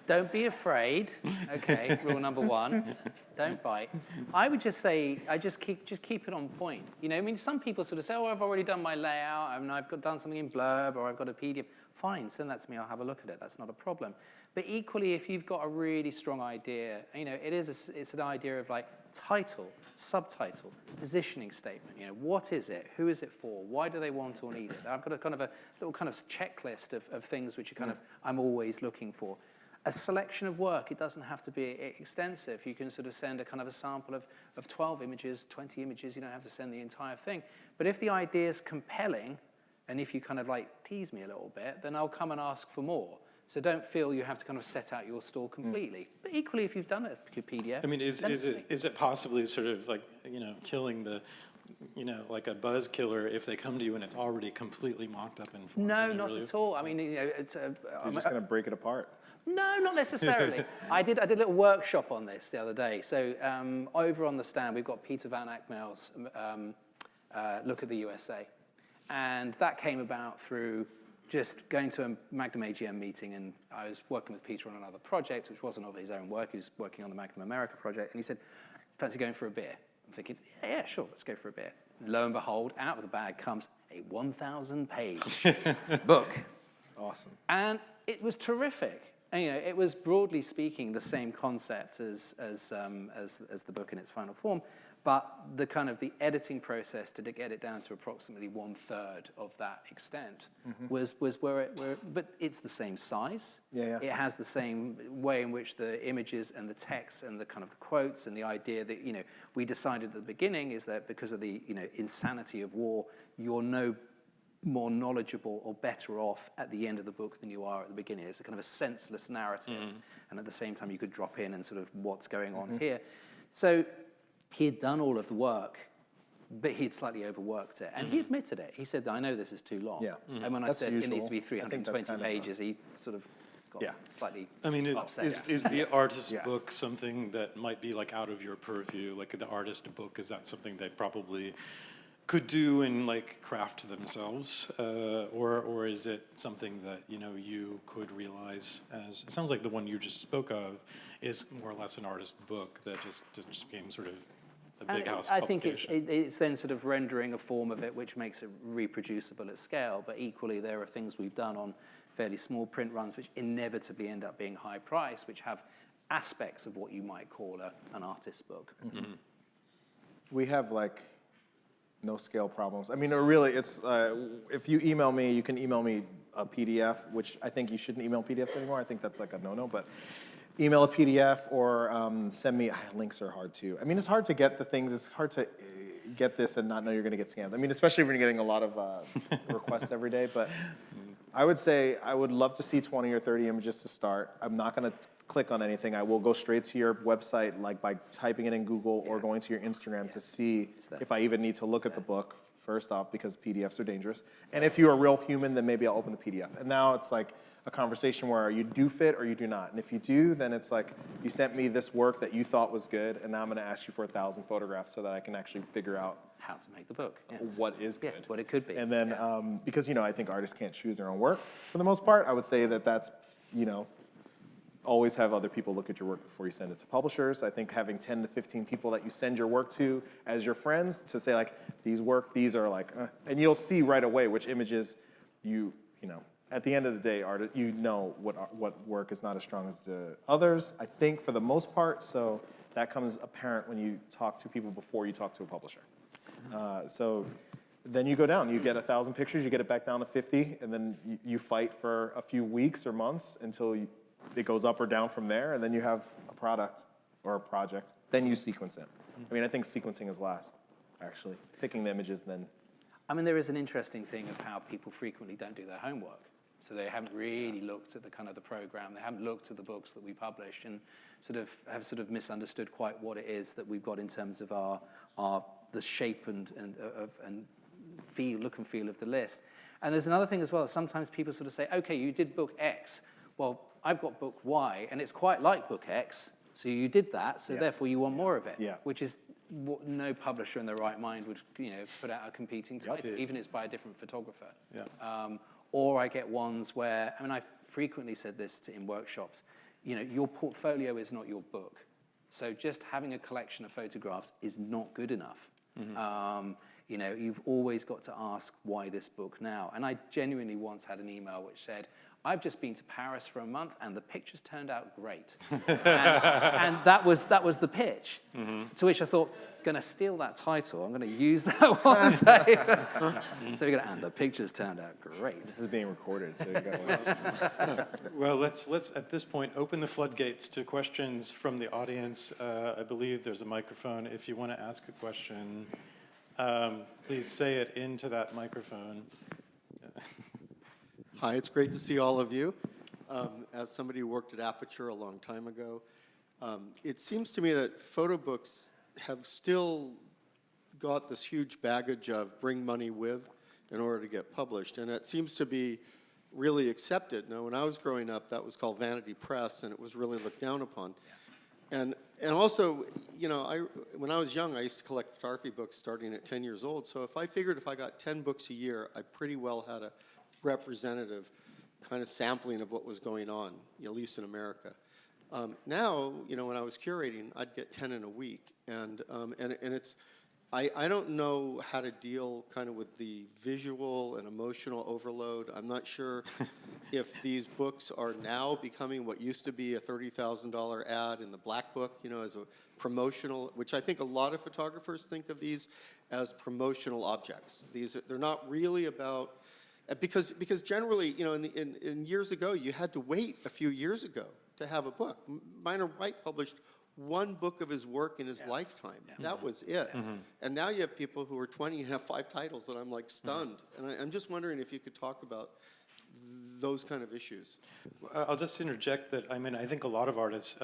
Don't be afraid. Okay, rule number one, don't bite. I would just say, just keep it on point. I mean, some people sort of say, oh, I've already done my layout, and I've done something in Blurb, or I've got a PDF. Fine, send that to me, I'll have a look at it. That's not a problem. But equally, if you've got a really strong idea, it's an idea of like title, subtitle, positioning statement. What is it? Who is it for? Why do they want or need it? I've got a kind of a little kind of checklist of things which are kind of I'm always looking for. A selection of work, it doesn't have to be extensive. You can sort of send a kind of a sample of 12 images, 20 images. You don't have to send the entire thing. But if the idea is compelling, and if you kind of like tease me a little bit, then I'll come and ask for more. So don't feel you have to kind of set out your stall completely. But equally, if you've done a PDF, I mean, is it possibly sort of like, killing the, like a buzz killer if they come to you and it's already completely mocked up in form? No, not at all. I mean, it's You're just going to break it apart. No, not necessarily. I did a little workshop on this the other day. So over on the stand, we've got Peter Van Ackmel's Look at the USA. And that came about through just going to a Magnum AGM meeting, and I was working with Peter on another project, which wasn't of his own work. He was working on the Magnum America project, and he said, fancy going for a beer? I'm thinking, yeah, sure, let's go for a beer. Lo and behold, out of the bag comes a 1,000-page book. Awesome. And it was terrific. And, it was, broadly speaking, the same concept as the book in its final form, but the kind of the editing process to get it down to approximately 1/3 of that extent was where but it's the same size. Yeah. It has the same way in which the images and the text and the kind of the quotes and the idea that, we decided at the beginning is that because of the, insanity of war, you're no more knowledgeable or better off at the end of the book than you are at the beginning. It's a kind of a senseless narrative. And at the same time, you could drop in and sort of what's going on here. So he had done all of the work, but he'd slightly overworked it. And he admitted it. He said, I know this is too long. Yeah. And when That's I said usual. it needs to be I think 320 that's pages, he sort of got slightly I mean, upset. is the artist book something that might be like out of your purview? Like the artist book, is that something that probably could do and like craft themselves, or is it something that you could realize as? It sounds like the one you just spoke of is more or less an artist book that just became sort of a big house I think publication. it's then sort of rendering a form of it which makes it reproducible at scale, but equally there are things we've done on fairly small print runs which inevitably end up being high priced, which have aspects of what you might call an artist's book. Mm-hmm. We have like no scale problems. I mean, really, it's if you email me, you can email me a PDF, which I think you shouldn't email PDFs anymore. I think that's like a no-no, but email a PDF or send me, links are hard too. I mean, it's hard to get the things, it's hard to get this and not know you're gonna get scammed. I mean, especially when you're getting a lot of requests every day, but I would say I would love to see 20 or 30 images to start. I'm not gonna click on anything. I will go straight to your website, like by typing it in Google or going to your Instagram to see if I even need to look at the book, first off, because PDFs are dangerous. And if you're a real human, then maybe I'll open the PDF. And now it's like a conversation where you do fit or you do not. And if you do, then it's like, you sent me this work that you thought was good, and now I'm gonna ask you for 1,000 photographs so that I can actually figure out How to make the book. Yeah. what is good. What it could be. And then, because, I think artists can't choose their own work for the most part, I would say that that's, always have other people look at your work before you send it to publishers. I think having 10 to 15 people that you send your work to as your friends to say like, these are like, and you'll see right away which images at the end of the day, what work is not as strong as the others, I think for the most part, so that comes apparent when you talk to people before you talk to a publisher. So then you go down, you get 1,000 pictures, you get it back down to 50, and then you fight for a few weeks or months until it goes up or down from there, and then you have a product or a project. Then you sequence it. I mean, I think sequencing is last, actually. Picking the images, then. I mean, there is an interesting thing of how people frequently don't do their homework. So they haven't really looked at the kind of the program. They haven't looked at the books that we publish and have misunderstood quite what it is that we've got in terms of the shape and look and feel of the list. And there's another thing as well. Sometimes people sort of say, okay, you did book X. Well, I've got book Y, and it's quite like book X. So you did that, so therefore you want more of it. Yeah. Which is what no publisher in their right mind would put out a competing title, even if it's by a different photographer. Yeah. Or I get ones where, I mean, I've frequently said this in workshops, your portfolio is not your book. So just having a collection of photographs is not good enough. Mm-hmm. You've always got to ask, why this book now? And I genuinely once had an email which said, I've just been to Paris for a month and the pictures turned out great. and that was the pitch. Mm-hmm. To which I thought, going to steal that title. I'm going to use that one day. So we're going to, and the pictures turned out great. This is being recorded, so you got Well, let's at this point open the floodgates to questions from the audience. I believe there's a microphone. If you want to ask a question, please say it into that microphone. Hi, it's great to see all of you. As somebody who worked at Aperture a long time ago, it seems to me that photo books have still got this huge baggage of bring money with in order to get published, and it seems to be really accepted. Now, when I was growing up, that was called vanity press, and it was really looked down upon. And also, when I was young, I used to collect photography books starting at 10 years old, so if I figured if I got 10 books a year, I pretty well had a representative kind of sampling of what was going on, at least in America. Now, when I was curating, I'd get 10 in a week, and it's, I don't know how to deal kind of with the visual and emotional overload. I'm not sure if these books are now becoming what used to be a $30,000 ad in the Black Book, as a promotional, which I think a lot of photographers think of these as promotional objects. They're not really about, because generally, in years ago, you had to wait a few years ago to have a book. Minor White published one book of his work in his lifetime. Yeah. That was it. Mm-hmm. And now you have people who are 20 and have 5 titles, and I'm like stunned. Mm-hmm. And I'm just wondering if you could talk about those kind of issues. I'll just interject that, I think a lot of artists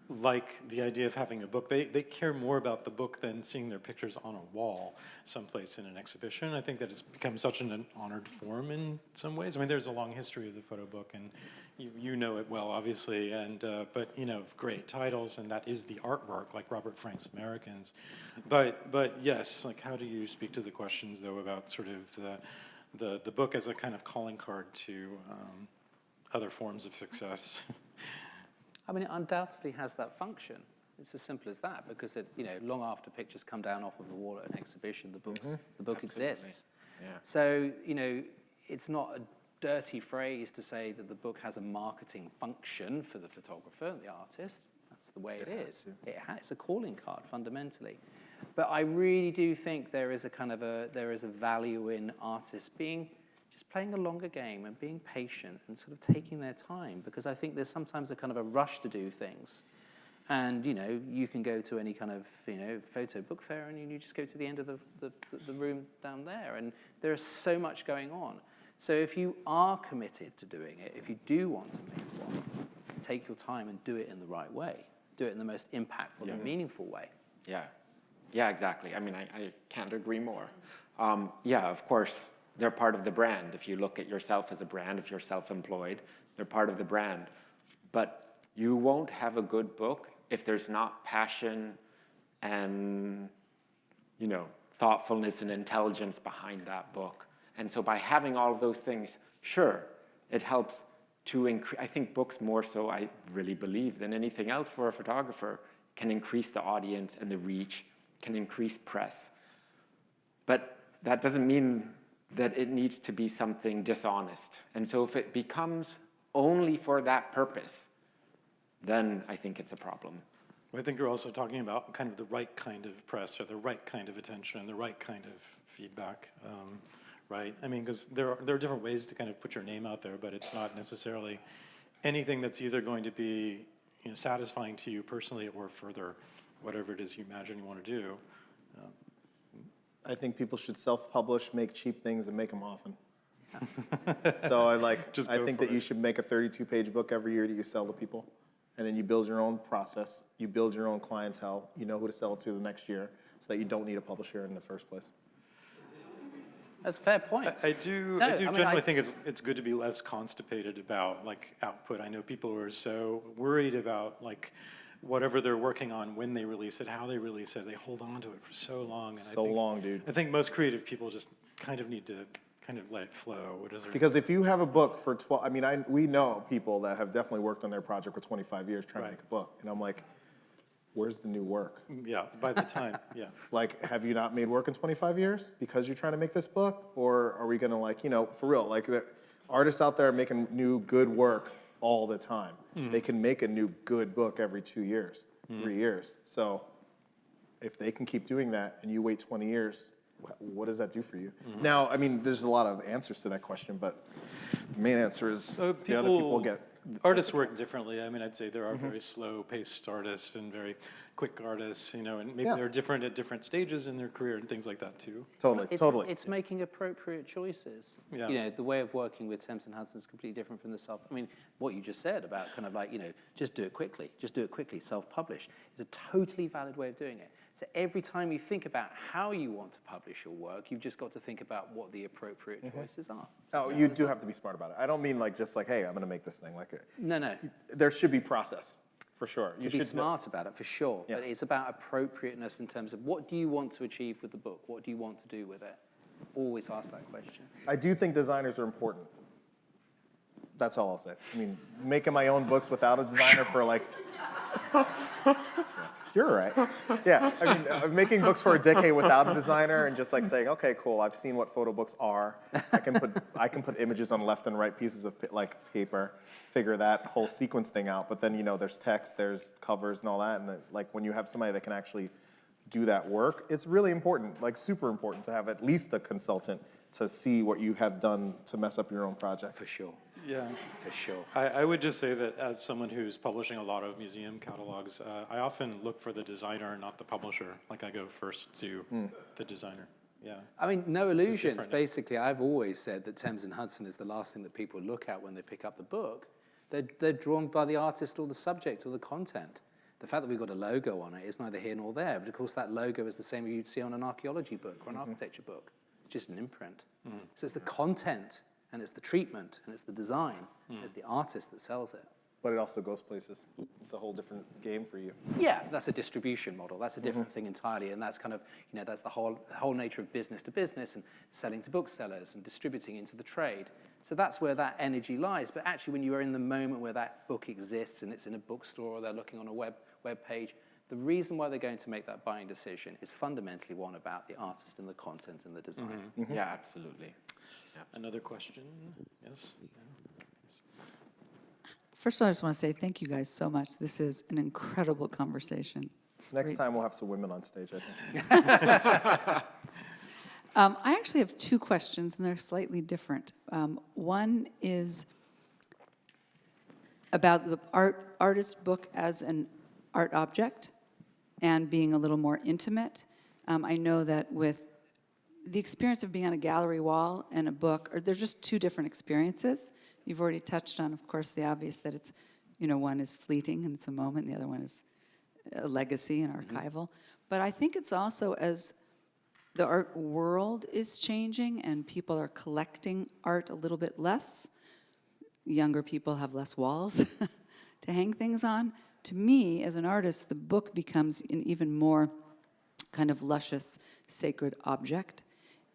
like the idea of having a book. They care more about the book than seeing their pictures on a wall someplace in an exhibition. I think that it's become such an honored form in some ways. I mean, there's a long history of the photo book, and you know it well, obviously, and but you know, great titles, and that is the artwork, like Robert Frank's Americans. But yes, like how do you speak to the questions though about sort of the book as a kind of calling card to other forms of success? I mean, it undoubtedly has that function. It's as simple as that, because it, you know, long after pictures come down off of the wall at an exhibition, the book Absolutely. exists. Yeah. So, you know, it's not a dirty phrase to say that the book has a marketing function for the photographer, the artist. That's the way it is. It's a calling card fundamentally. But I really do think there is a kind of there is a value in artists just playing a longer game and being patient and sort of taking their time, because I think there's sometimes a kind of a rush to do things. And, you know, you can go to any kind of, you know, photo book fair and you just go to the end of the room down there, and there's so much going on. So if you are committed to doing it, if you do want to make one, take your time and do it in the right way. Do it in the most impactful and meaningful way. Yeah. Yeah, exactly. I mean, I can't agree more. Yeah, of course, they're part of the brand. If you look at yourself as a brand, if you're self-employed, they're part of the brand. But you won't have a good book if there's not passion and, you know, thoughtfulness and intelligence behind that book. And so by having all of those things, sure, it helps to increase. I think books more so, I really believe, than anything else for a photographer, can increase the audience and the reach, can increase press. But that doesn't mean that it needs to be something dishonest. And so if it becomes only for that purpose, then I think it's a problem. I think you're also talking about kind of the right kind of press, or the right kind of attention, the right kind of feedback, right? I mean, because there are different ways to kind of put your name out there, but it's not necessarily anything that's either going to be, you know, satisfying to you personally or further whatever it is you imagine you want to do. I think people should self-publish, make cheap things, and make them often. So I think that you should make a 32-page book every year that you sell to people, and then you build your own process, you build your own clientele, you know who to sell it to the next year, so that you don't need a publisher in the first place. That's a fair point. I do generally think it's good to be less constipated about like output. I know people are so worried about like whatever they're working on, when they release it, how they release it. They hold on to it for so long. And Dude. I think most creative people just kind of need to kind of let it flow. Because if you have a book for 12, I mean, we know people that have definitely worked on their project for 25 years trying to make a book. And I'm like, where's the new work? Yeah, by the time, yeah. Like, have you not made work in 25 years because you're trying to make this book? Or are we going to, like, you know, for real, like, the artists out there making new good work all the time. They can make a new good book every 2 years, 3 years. So if they can keep doing that and you wait 20 years, what does that do for you? Now, I mean, there's a lot of answers to that question, but the main answer is the other people get... Artists work differently. I mean, I'd say there are very slow-paced artists and very quick artists, you know, and maybe they're different at different stages in their career and things like that too. Totally. It's making appropriate choices. Yeah. You know, the way of working with Thames and Hudson is completely different from the self. I mean, what you just said about kind of like, you know, just do it quickly, self-publish, is a totally valid way of doing it. So every time you think about how you want to publish your work, you've just got to think about what the appropriate choices are. Oh, you do have to be smart about it. I don't mean like just like, hey, I'm going to make this thing like it. No. There should be process, for sure. You should be smart about it, for sure. Yeah. But it's about appropriateness in terms of what do you want to achieve with the book? What do you want to do with it? Always ask that question. I do think designers are important. That's all I'll say. I mean, making my own books without a designer for like... You're right. Yeah, I mean, making books for a decade without a designer and just like saying, okay, cool, I've seen what photo books are. I can put images on left and right pieces of like paper, figure that whole sequence thing out. But then, you know, there's text, there's covers and all that. And like when you have somebody that can actually do that work, it's really important, like super important to have at least a consultant to see what you have done to mess up your own project. For sure. Yeah. For sure. I would just say that as someone who's publishing a lot of museum catalogs, I often look for the designer, not the publisher. Like I go first to the designer. Yeah. I mean, no illusions. Basically, I've always said that Thames and Hudson is the last thing that people look at when they pick up the book. They're drawn by the artist or the subject or the content. The fact that we've got a logo on it is neither here nor there, but of course that logo is the same you'd see on an archaeology book or an architecture book. It's just an imprint. So it's the content, and it's the treatment, and it's the design, and it's the artist that sells it. But it also goes places. It's a whole different game for you. Yeah, that's a distribution model. That's a different thing entirely, and that's kind of, that's the whole nature of business to business and selling to booksellers and distributing into the trade. So that's where that energy lies. But actually, when you are in the moment where that book exists and it's in a bookstore or they're looking on a web page, the reason why they're going to make that buying decision is fundamentally one about the artist and the content and the design. Yeah, absolutely. Another question? Yes? First of all, I just want to say thank you guys so much. This is an incredible conversation. Next Great. time we'll have some women on stage, I think. I actually have two questions, and they're slightly different. One is about the artist book as an art object and being a little more intimate. I know that with the experience of being on a gallery wall and a book, they're just two different experiences. You've already touched on, of course, the obvious that it's, one is fleeting and it's a moment, and the other one is a legacy and archival. But I think it's also as the art world is changing and people are collecting art a little bit less, younger people have less walls to hang things on. To me, as an artist, the book becomes an even more kind of luscious, sacred object.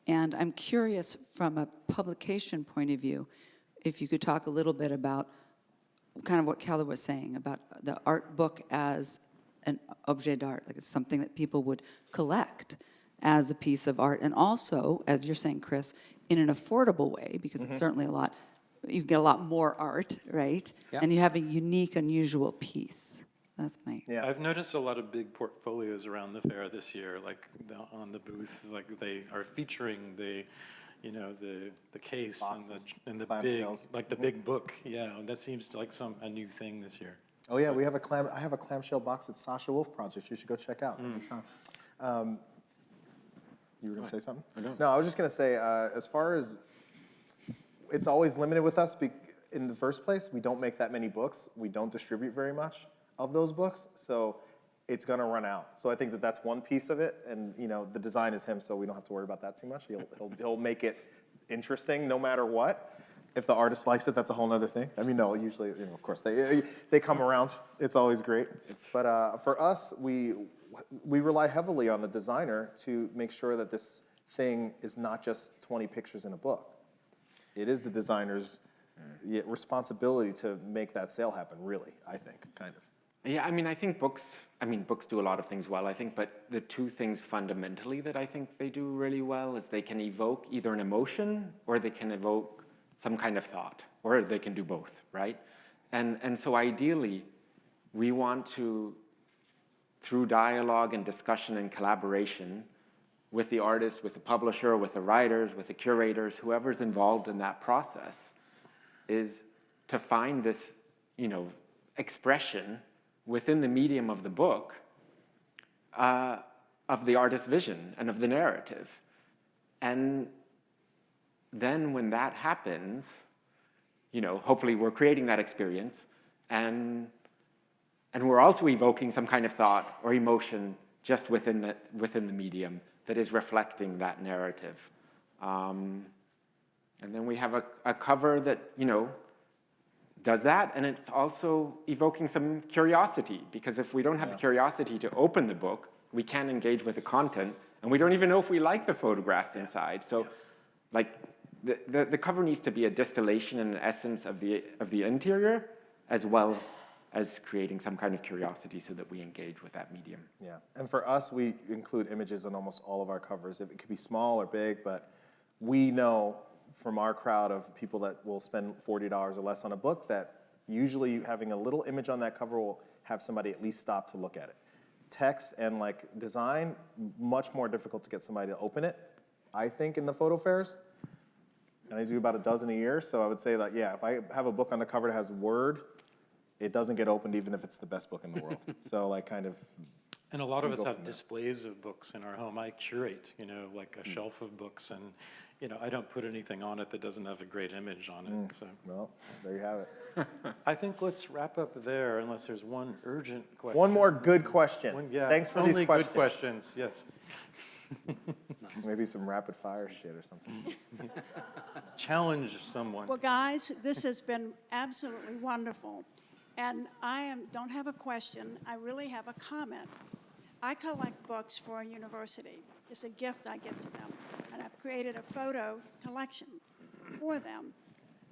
And I'm curious from a publication point of view, if you could talk a little bit about kind of what Keller was saying about the art book as an objet d'art, like it's something that people would collect as a piece of art. And also, as you're saying, Kris, in an affordable way, because it's certainly you get a lot more art, right? Yeah. And you have a unique, unusual piece. That's my... Yeah. I've noticed a lot of big portfolios around the fair this year, like on the booth, like they are featuring the case Boxes, and the big, clamshells. like the big book. Yeah, that seems like a new thing this year. Oh yeah, I have a clamshell box at Sasha Wolf Project. You should go check out anytime. You were going to say something? No, I was just going to say, as far as it's always limited with us in the first place, we don't make that many books. We don't distribute very much of those books, so it's going to run out. So I think that's one piece of it, and the design is him, so we don't have to worry about that too much. He'll make it interesting no matter what. If the artist likes it, that's a whole other thing. I mean, no, usually, of course, they come around. It's always great. But for us, we rely heavily on the designer to make sure that this thing is not just 20 pictures in a book. It is the designer's responsibility to make that sale happen, really, I think, kind of. Yeah, I think books do a lot of things well, I think, but the two things fundamentally that I think they do really well is they can evoke either an emotion or they can evoke some kind of thought, or they can do both, right? And so ideally, we want to, through dialogue and discussion and collaboration with the artist, with the publisher, with the writers, with the curators, whoever's involved in that process, is to find this, expression within the medium of the book of the artist's vision and of the narrative. And then when that happens, hopefully we're creating that experience, and we're also evoking some kind of thought or emotion just within the medium that is reflecting that narrative. And then we have a cover that, does that, and it's also evoking some curiosity, because if we don't have the curiosity to open the book, we can't engage with the content, and we don't even know if we like the photographs inside. So, the cover needs to be a distillation and an essence of the interior, as well as creating some kind of curiosity so that we engage with that medium. Yeah, and for us, we include images on almost all of our covers. It could be small or big, but we know from our crowd of people that will spend $40 or less on a book that usually having a little image on that cover will have somebody at least stop to look at it. Text and design, much more difficult to get somebody to open it, I think, in the photo fairs. And I do about a dozen a year, so I would say that, if I have a book on the cover that has word, it doesn't get opened even if it's the best book in the world. So And a lot of and us go have from there. displays of books in our home. I curate, like a shelf of books, and, I don't put anything on it that doesn't have a great image on it, so. Well, there you have it. I think let's wrap up there unless there's one urgent question. One more good question. Yeah, Thanks for only these questions. good questions, yes. Maybe some rapid fire shit or something. Challenge someone. Well, guys, this has been absolutely wonderful. And don't have a question, I really have a comment. I collect books for a university. It's a gift I give to them. And I've created a photo collection for them.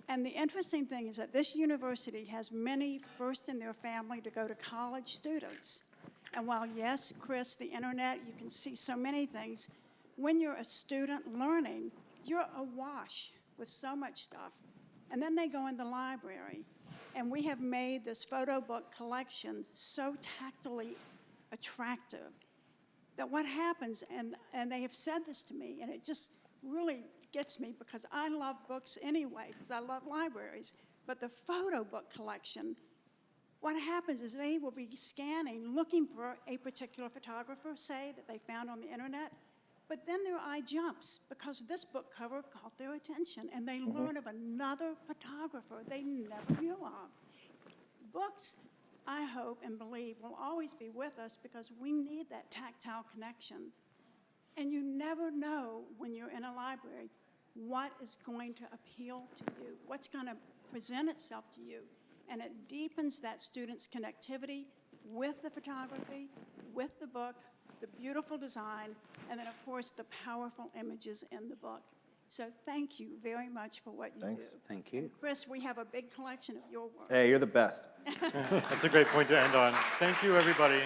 And the interesting thing is that this university has many first in their family to go to college students. And while, yes, Kris, the internet, you can see so many things, when you're a student learning, you're awash with so much stuff. And then they go in the library. And we have made this photo book collection so tactily attractive that what happens, and they have said this to me, and it just really gets me because I love books anyway, because I love libraries. But the photo book collection, what happens is they will be scanning, looking for a particular photographer, say, that they found on the internet, but then their eye jumps because this book cover caught their attention, and they learn of another photographer they never knew of. Books, I hope and believe, will always be with us because we need that tactile connection. And you never know when you're in a library what is going to appeal to you, what's going to present itself to you. And it deepens that student's connectivity with the photography, with the book, the beautiful design, and then, of course, the powerful images in the book. So thank you very much for what you Thanks. do. Thank you. Kris, we have a big collection of your work. Hey, you're the best. That's a great point to end on. Thank you, everybody.